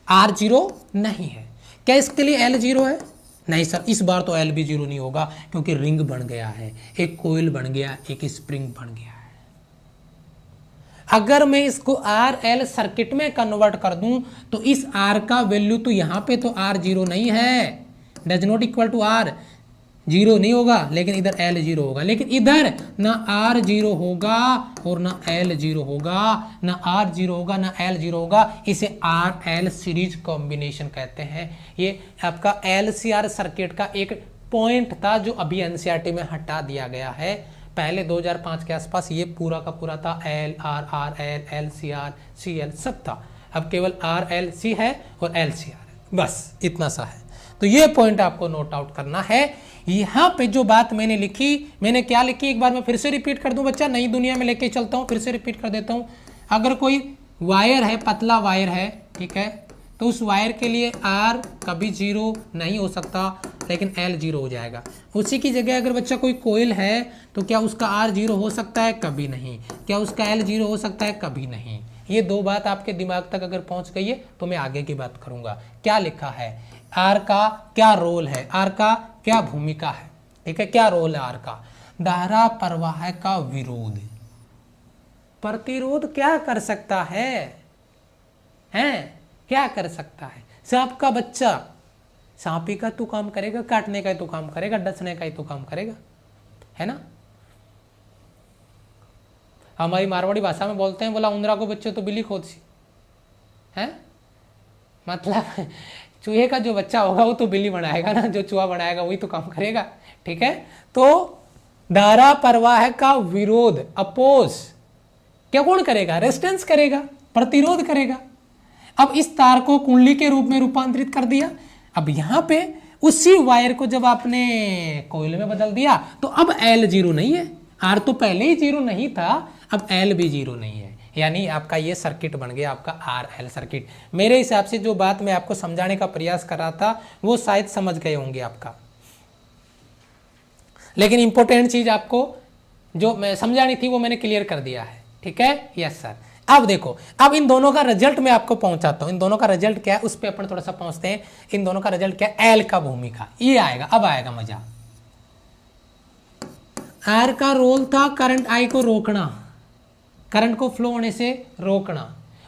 A: आर जीरो नहीं है। क्या इसके लिए एल जीरो है? नहीं सर, इस बार तो एल भी जीरो नहीं होगा, क्योंकि रिंग बन गया है, एक कोयल बन गया, एक स्प्रिंग बन गया है। अगर मैं इसको आर एल सर्किट में कन्वर्ट कर दूं तो इस आर का वैल्यू तो यहां पे तो आर जीरो नहीं है, does not equal to R, zero नहीं होगा, लेकिन इधर एल जीरो होगा। लेकिन इधर ना आर जीरो होगा और ना एल जीरो होगा, ना आर जीरो होगा ना एल जीरो होगा। इसे आर एल सीरीज कॉम्बिनेशन कहते हैं। ये आपका एल सी आर सर्किट का एक पॉइंट था जो अभी एनसीईआरटी में हटा दिया गया है। पहले 2005 के आसपास ये पूरा का पूरा था, L R R L L C R C L सब था। अब केवल आर एल सी है और एल सी आर है, बस इतना सा है। तो ये पॉइंट आपको नोट आउट करना है। यहाँ पे जो बात मैंने लिखी, मैंने क्या लिखी एक बार मैं फिर से रिपीट कर दूं बच्चा, नई दुनिया में लेके चलता हूँ, फिर से रिपीट कर देता हूँ। अगर कोई वायर है, पतला वायर है, ठीक है, तो उस वायर के लिए आर कभी जीरो नहीं हो सकता, लेकिन एल जीरो हो जाएगा। उसी की जगह अगर बच्चा कोई कोयल है तो क्या उसका आर जीरो हो सकता है? कभी नहीं। क्या उसका एल जीरो हो सकता है? कभी नहीं। ये दो बात आपके दिमाग तक अगर पहुंच गई है तो मैं आगे की बात करूंगा। क्या लिखा है? आर का क्या रोल है, आर का क्या भूमिका है, ठीक है, क्या रोल है आर का? धारा प्रवाह का विरोध, प्रतिरोध क्या कर सकता है? हैं क्या कर सकता है? सांप का बच्चा सांपी का तो काम करेगा, काटने का तो काम करेगा, डसने का ही तो काम करेगा, है ना। हमारी मारवाड़ी भाषा में बोलते हैं, बोला उंदरा को बच्चे तो बिल्ली खोद सी है, मतलब चूहे का जो बच्चा होगा वो तो बिल्ली बनाएगा ना, जो चूहा बनाएगा वही तो काम करेगा, ठीक है। तो धारा प्रवाह का विरोध, अपोज क्या कौन करेगा? रेजिस्टेंस करेगा, प्रतिरोध करेगा। अब इस तार को कुंडली के रूप में रूपांतरित कर दिया। अब यहां पे उसी वायर को जब आपने कोयल में बदल दिया तो अब एल जीरो नहीं है, आर तो पहले ही जीरो नहीं था, अब एल भी जीरो नहीं है, यानी आपका ये सर्किट बन गया आपका आर एल सर्किट। मेरे हिसाब से जो बात मैं आपको समझाने का प्रयास कर रहा था वो शायद समझ गए होंगे आपका, लेकिन इंपॉर्टेंट चीज आपको जो मैं समझानी थी वो मैंने क्लियर कर दिया है, ठीक है। Yes sir. अब देखो, अब इन दोनों का रिजल्ट मैं आपको पहुंचाता हूं। इन दोनों का रिजल्ट क्या है उस पर अपन थोड़ा सा पहुंचते हैं। इन दोनों का रिजल्ट क्या है? एल का भूमिका, ये आएगा, अब आएगा मजा। आर का रोल था करंट आई को रोकना, करंट को फ्लो होने से रोकना।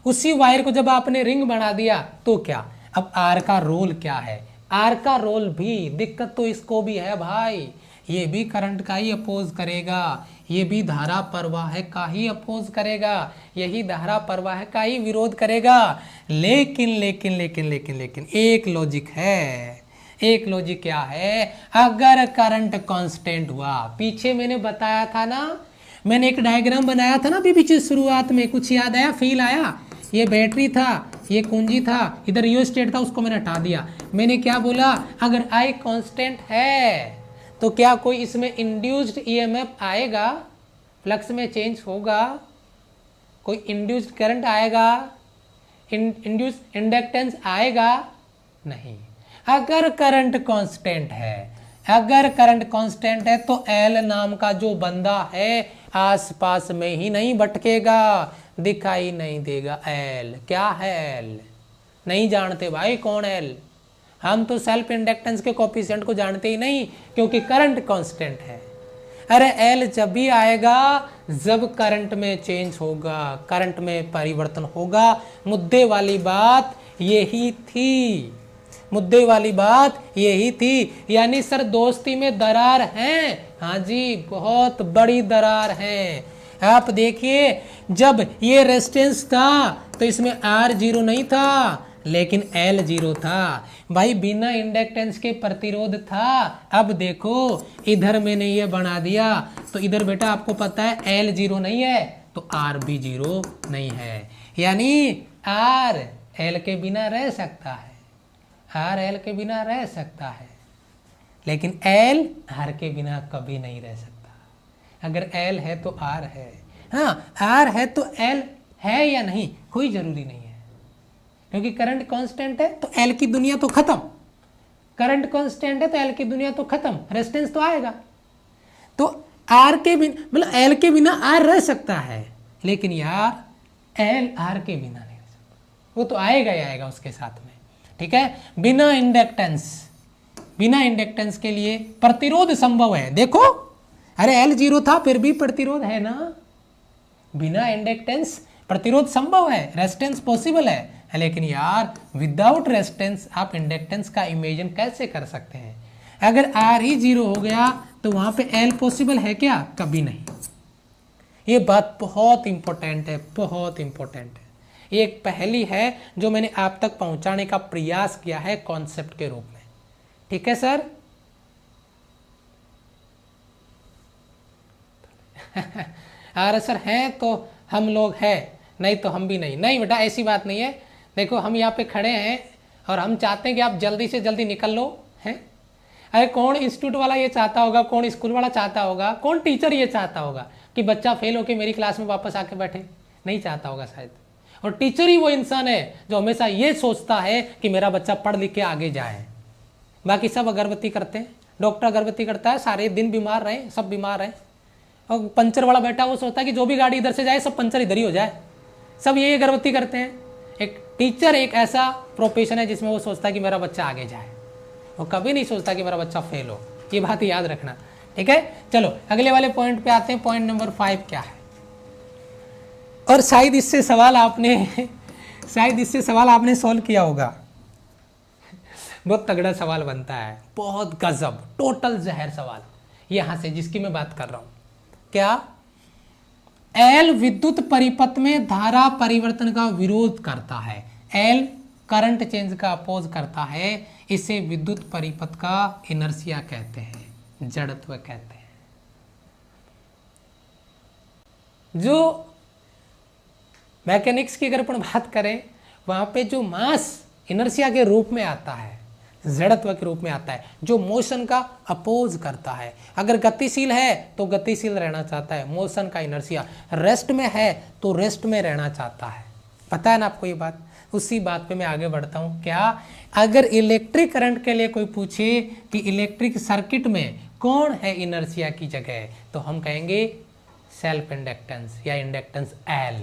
A: उसी वायर को जब आपने रिंग बना दिया तो क्या, अब आर का रोल क्या है? आर का रोल भी, दिक्कत तो इसको भी है भाई, ये भी करंट का ही अपोज करेगा, ये भी धारा प्रवाह का ही अपोज करेगा, यही धारा प्रवाह का ही विरोध करेगा। लेकिन लेकिन लेकिन लेकिन लेकिन एक लॉजिक है। एक लॉजिक क्या है? अगर करंट कांस्टेंट हुआ, पीछे मैंने बताया था ना, मैंने एक डायग्राम बनाया था ना अभी पीछे शुरुआत में, कुछ याद आया, फील आया? ये बैटरी था, ये कुंजी था, इधर रियोस्टेट था, उसको मैंने हटा दिया। मैंने क्या बोला? अगर आई कांस्टेंट है तो क्या कोई इसमें इंड्यूस्ड ईएमएफ आएगा, फ्लक्स में चेंज होगा, कोई इंड्यूस्ड करंट आएगा, इंड्यूस्ड इंडक्टेंस आएगा? नहीं। अगर करंट कांस्टेंट है, अगर करंट कांस्टेंट है तो एल नाम का जो बंदा है आसपास में ही नहीं भटकेगा, दिखाई नहीं देगा। एल क्या है? एल नहीं जानते भाई कौन एल, हम तो सेल्फ इंडक्टेंस के कोफिशिएंट को जानते ही नहीं, क्योंकि करंट कांस्टेंट है। अरे एल जब भी आएगा जब करंट में चेंज होगा, करंट में परिवर्तन होगा। मुद्दे वाली बात यही थी, मुद्दे वाली बात यही थी। यानी सर दोस्ती में दरार है, हाँ जी बहुत बड़ी दरार है। आप देखिए जब ये रेजिस्टेंस था तो इसमें आर जीरो नहीं था, लेकिन L 0 था भाई, बिना इंडक्टेंस के प्रतिरोध था। अब देखो इधर मैंने ये बना दिया, तो इधर बेटा आपको पता है L 0 नहीं है तो R भी 0 नहीं है, यानी R L के बिना रह सकता है, R L के बिना रह सकता है, लेकिन L R के बिना कभी नहीं रह सकता। अगर L है तो R है, हाँ R है तो L है या नहीं कोई जरूरी नहीं है, क्योंकि करंट कांस्टेंट है तो L की दुनिया तो खत्म, करंट कांस्टेंट है तो L की दुनिया तो खत्म, रेजिस्टेंस तो आएगा। तो R के बिना मतलब L के बिना R रह सकता है, लेकिन यार L R के बिना नहीं रह सकता, वो तो आएगा ही आएगा उसके साथ में, ठीक है। बिना इंडक्टेंस के लिए प्रतिरोध संभव है। देखो अरे L 0 था फिर भी प्रतिरोध है ना, बिना इंडक्टेंस प्रतिरोध संभव है, रेजिस्टेंस पॉसिबल है, लेकिन यार विदाउट रेजिस्टेंस आप इंडक्टेंस का इमेजिन कैसे कर सकते हैं। अगर R ही 0 हो गया तो वहां पे L पॉसिबल है क्या, कभी नहीं। ये बात बहुत इंपॉर्टेंट है, बहुत इंपॉर्टेंट है। ये एक पहेली है जो मैंने आप तक पहुंचाने का प्रयास किया है कॉन्सेप्ट के रूप में, ठीक है सर। अरे सर हैं तो हम लोग हैं, नहीं तो हम भी नहीं, नहीं बेटा ऐसी बात नहीं है। देखो हम यहाँ पे खड़े हैं और हम चाहते हैं कि आप जल्दी से जल्दी निकल लो, हैं। अरे कौन इंस्टीट्यूट वाला ये चाहता होगा, कौन स्कूल वाला चाहता होगा, कौन टीचर ये चाहता होगा कि बच्चा फेल होकर मेरी क्लास में वापस आके बैठे, नहीं चाहता होगा शायद। और टीचर ही वो इंसान है जो हमेशा ये सोचता है कि मेरा बच्चा पढ़ लिख के आगे जाए। बाकी सब अगरबत्ती करते हैं, डॉक्टर अगरबत्ती करता है, सारे दिन बीमार रहे, सब बीमार रहे। और पंचर वाला बैठा वो सोचता है कि जो भी गाड़ी इधर से जाए सब पंचर इधर ही हो जाए, सब यही अगरबत्ती करते हैं। एक टीचर एक ऐसा प्रोफेशन है जिसमें वो सोचता है कि मेरा बच्चा आगे जाए, वो कभी नहीं सोचता कि मेरा बच्चा फेल हो, ये बात याद रखना, ठीक है। चलो अगले वाले पॉइंट पे आते हैं। पॉइंट नंबर 5 क्या है, और शायद इससे सवाल आपने सॉल्व किया होगा। बहुत तगड़ा सवाल बनता है, बहुत गजब, टोटल जहर सवाल यहां से जिसकी मैं बात कर रहा हूं। क्या L विद्युत परिपथ में धारा परिवर्तन का विरोध करता है, L करंट चेंज का अपोज करता है, इसे विद्युत परिपथ का इनर्शिया कहते हैं, जड़त्व कहते हैं। जो मैकेनिक्स की अगर अपन बात करें वहां पे जो मास इनर्शिया के रूप में आता है, जड़त्व के रूप में आता है, जो मोशन का अपोज करता है। अगर गतिशील है तो गतिशील रहना चाहता है, मोशन का इनर्शिया। रेस्ट में है तो रेस्ट में रहना चाहता है, पता है ना आपको ये बात। उसी बात पे मैं आगे बढ़ता हूँ। क्या अगर इलेक्ट्रिक करंट के लिए कोई पूछे कि इलेक्ट्रिक सर्किट में कौन है इनर्शिया की जगह, तो हम कहेंगे सेल्फ इंडक्टेंस या इंडक्टेंस L।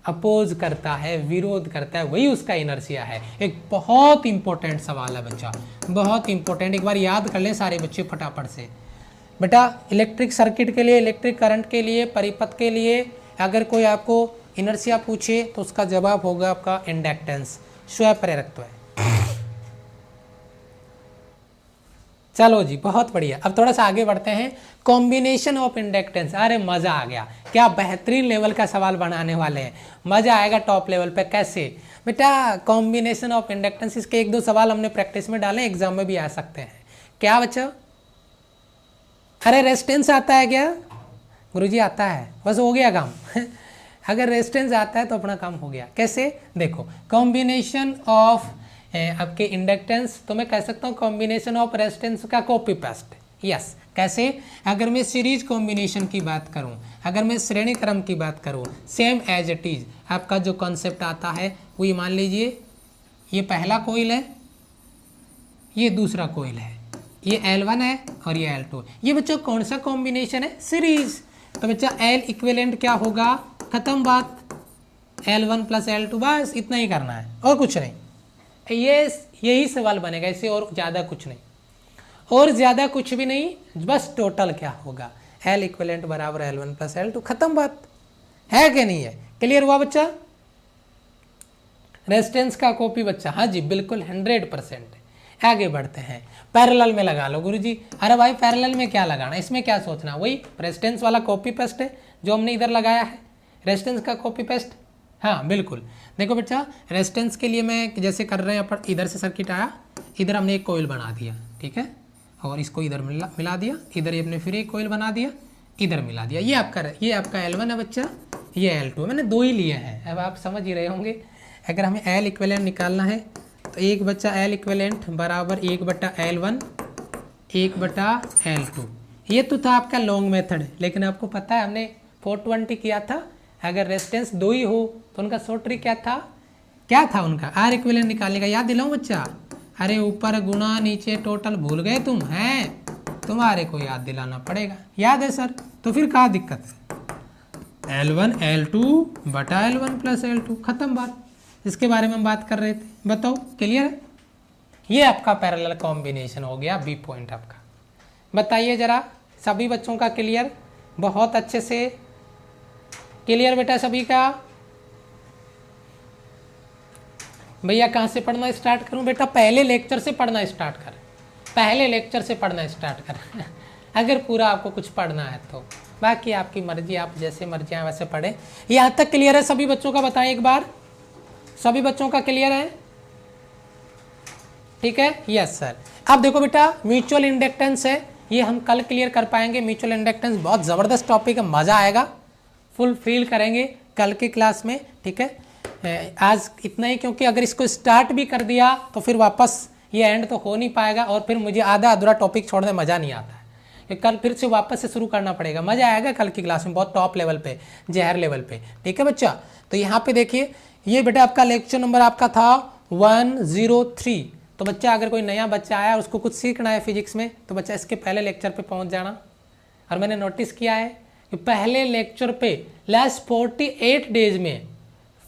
A: अपोज करता है, विरोध करता है, वही उसका इनर्शिया है। एक बहुत इंपॉर्टेंट सवाल है बच्चा, बहुत इंपॉर्टेंट, एक बार याद कर लें सारे बच्चे फटाफट से। बेटा इलेक्ट्रिक सर्किट के लिए, इलेक्ट्रिक करंट के लिए, परिपथ के लिए अगर कोई आपको इनर्शिया पूछे तो उसका जवाब होगा आपका इंडक्टेंस, स्वप्रेरकत्व है। चलो जी बहुत बढ़िया। अब थोड़ा सा आगे बढ़ते हैं। कॉम्बिनेशन ऑफ इंडक्टेंस, अरे मजा आ गया, क्या बेहतरीन लेवल का सवाल बनाने वाले हैं, मजा आएगा टॉप लेवल पे। कैसे बेटा कॉम्बिनेशन ऑफ इंडक्टेंस, इसके 1-2 सवाल हमने प्रैक्टिस में डाले, एग्जाम में भी आ सकते हैं। क्या बच्चा, अरे रेजिस्टेंस आता है क्या गुरुजी? आता है, बस हो गया काम। अगर रेजिस्टेंस आता है तो अपना काम हो गया। कैसे देखो, कॉम्बिनेशन ऑफ आपके इंडक्टेंस, तो मैं कह सकता हूँ कॉम्बिनेशन ऑफ रेजिस्टेंस का कॉपी पेस्ट। यस, कैसे? अगर मैं सीरीज कॉम्बिनेशन की बात करूं, अगर मैं श्रेणी क्रम की बात करूं, सेम एज इट इज आपका जो कॉन्सेप्ट आता है वो ये मान लीजिए, ये पहला कोइल है, ये दूसरा कोइल है, ये L1 है और ये L2। ये बच्चों कौन सा कॉम्बिनेशन है? सीरीज। तो बच्चा L इक्विवेलेंट क्या होगा? खत्म बात, L1 + L2, बस इतना ही करना है और कुछ नहीं। ये यही सवाल बनेगा, इससे और ज़्यादा कुछ नहीं, और ज़्यादा कुछ भी नहीं, बस टोटल क्या होगा, L इक्विवेलेंट बराबर L1 + L2, खत्म बात है कि नहीं है? क्लियर हुआ बच्चा? रेजिस्टेंस का कॉपी बच्चा, हाँ जी बिल्कुल 100%। आगे बढ़ते हैं, पैरेलल में लगा लो गुरुजी। अरे भाई पैरेलल में क्या लगाना, इसमें क्या सोचना, वही रेजिस्टेंस वाला कॉपी पेस्ट है जो हमने इधर लगाया है, रेजिस्टेंस का कॉपी पेस्ट हाँ बिल्कुल। देखो बच्चा, रेजिस्टेंस के लिए मैं जैसे कर रहे हैं अपन, इधर से सर्किट आया, इधर हमने एक कोयल बना दिया, ठीक है, और इसको इधर मिला दिया, इधर हमने फिर एक कोयल बना दिया, इधर मिला दिया। ये आपका L1 है बच्चा, ये L2। मैंने दो ही लिए हैं, अब आप समझ ही रहे होंगे। अगर हमें L इक्विवेलेंट निकालना है तो एक बच्चा L इक्विवेलेंट बराबर 1/L1 1/L2। ये तो था आपका लॉन्ग मेथड, लेकिन आपको पता है हमने 420 किया था। अगर रेजिस्टेंस दो ही हो तो उनका शॉर्ट ट्रिक क्या था उनका R इक्विवेलेंट निकालने का, याद दिलाऊं बच्चा? अरे ऊपर गुणा नीचे टोटल भूल गए तुम हैं, तुम्हारे को याद दिलाना पड़ेगा। याद है सर? तो फिर कहाँ दिक्कत है? L1 L2/L1 + L2, खत्म बात। इसके बारे में हम बात कर रहे थे, बताओ क्लियर है? ये आपका पैरेलल कॉम्बिनेशन हो गया, बी पॉइंट आपका। बताइए जरा सभी बच्चों का क्लियर? बहुत अच्छे से क्लियर बेटा सभी का? भैया कहाँ से पढ़ना स्टार्ट करूं? बेटा पहले लेक्चर से पढ़ना स्टार्ट कर, पहले लेक्चर से पढ़ना स्टार्ट कर अगर पूरा आपको कुछ पढ़ना है तो। बाकी आपकी मर्जी, आप जैसे मर्जी हैं वैसे पढ़े। यहाँ तक क्लियर है सभी बच्चों का? बताएं एक बार, सभी बच्चों का क्लियर है? ठीक है, यस सर। अब देखो बेटा, म्यूचुअल इंडक्टेंस है, ये हम कल क्लियर कर पाएंगे। म्यूचुअल इंडक्टेंस बहुत ज़बरदस्त टॉपिक है, मज़ा आएगा, फुल फील करेंगे कल की क्लास में, ठीक है। आज इतना ही, क्योंकि अगर इसको स्टार्ट भी कर दिया तो फिर वापस ये एंड तो हो नहीं पाएगा, और फिर मुझे आधा अधूरा टॉपिक छोड़ने में मज़ा नहीं आता है। कल फिर से वापस से शुरू करना पड़ेगा, मज़ा आएगा कल की क्लास में, बहुत टॉप लेवल पे, जहर लेवल पे, ठीक है बच्चा। तो यहाँ पे देखिए, ये बेटा आपका लेक्चर नंबर आपका था 103। तो बच्चा अगर कोई नया बच्चा आया उसको कुछ सीखना है फिजिक्स में, तो बच्चा इसके पहले लेक्चर पे पहुँच जाना। और मैंने नोटिस किया है कि पहले लेक्चर पे लास्ट 48 डेज में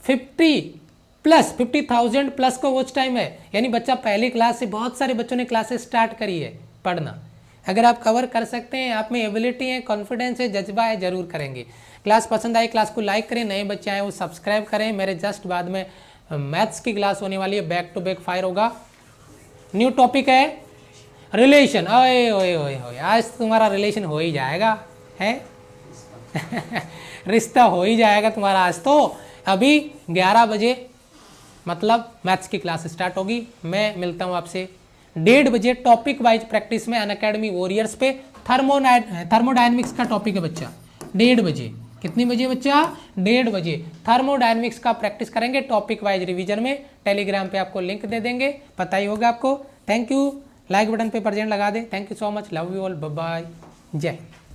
A: 50,000 प्लस को वॉच टाइम है। यानी बच्चा पहली क्लास से, बहुत सारे बच्चों ने क्लासेस स्टार्ट करी है पढ़ना। अगर आप कवर कर सकते हैं, आप में एबिलिटी है, कॉन्फिडेंस है, जज्बा है, जरूर करेंगे। क्लास पसंद आए, क्लास को लाइक करें, नए बच्चे आए वो सब्सक्राइब करें। मेरे जस्ट बाद में मैथ्स की क्लास होने वाली है, बैक टू बैक फायर होगा। न्यू टॉपिक है रिलेशन। ओए ओए ओए ओए, आज तुम्हारा रिलेशन हो ही जाएगा है रिश्ता हो ही जाएगा तुम्हारा आज तो। अभी 11 बजे मतलब मैथ्स की क्लास स्टार्ट होगी। मैं मिलता हूँ आपसे 1:30 बजे टॉपिक वाइज प्रैक्टिस में अनअकैडमी वॉरियर्स पे। थर्मोडायनेमिक्स का टॉपिक है बच्चा, 1:30 बजे। कितनी बजे बच्चा? 1:30 बजे थर्मोडायनेमिक्स का प्रैक्टिस करेंगे टॉपिक वाइज रिवीजन में। टेलीग्राम पे आपको लिंक दे देंगे, पता ही होगा आपको। थैंक यू, लाइक बटन पे परजेंट लगा दे। Thank you so much, love you all, bye bye, जय हिंद।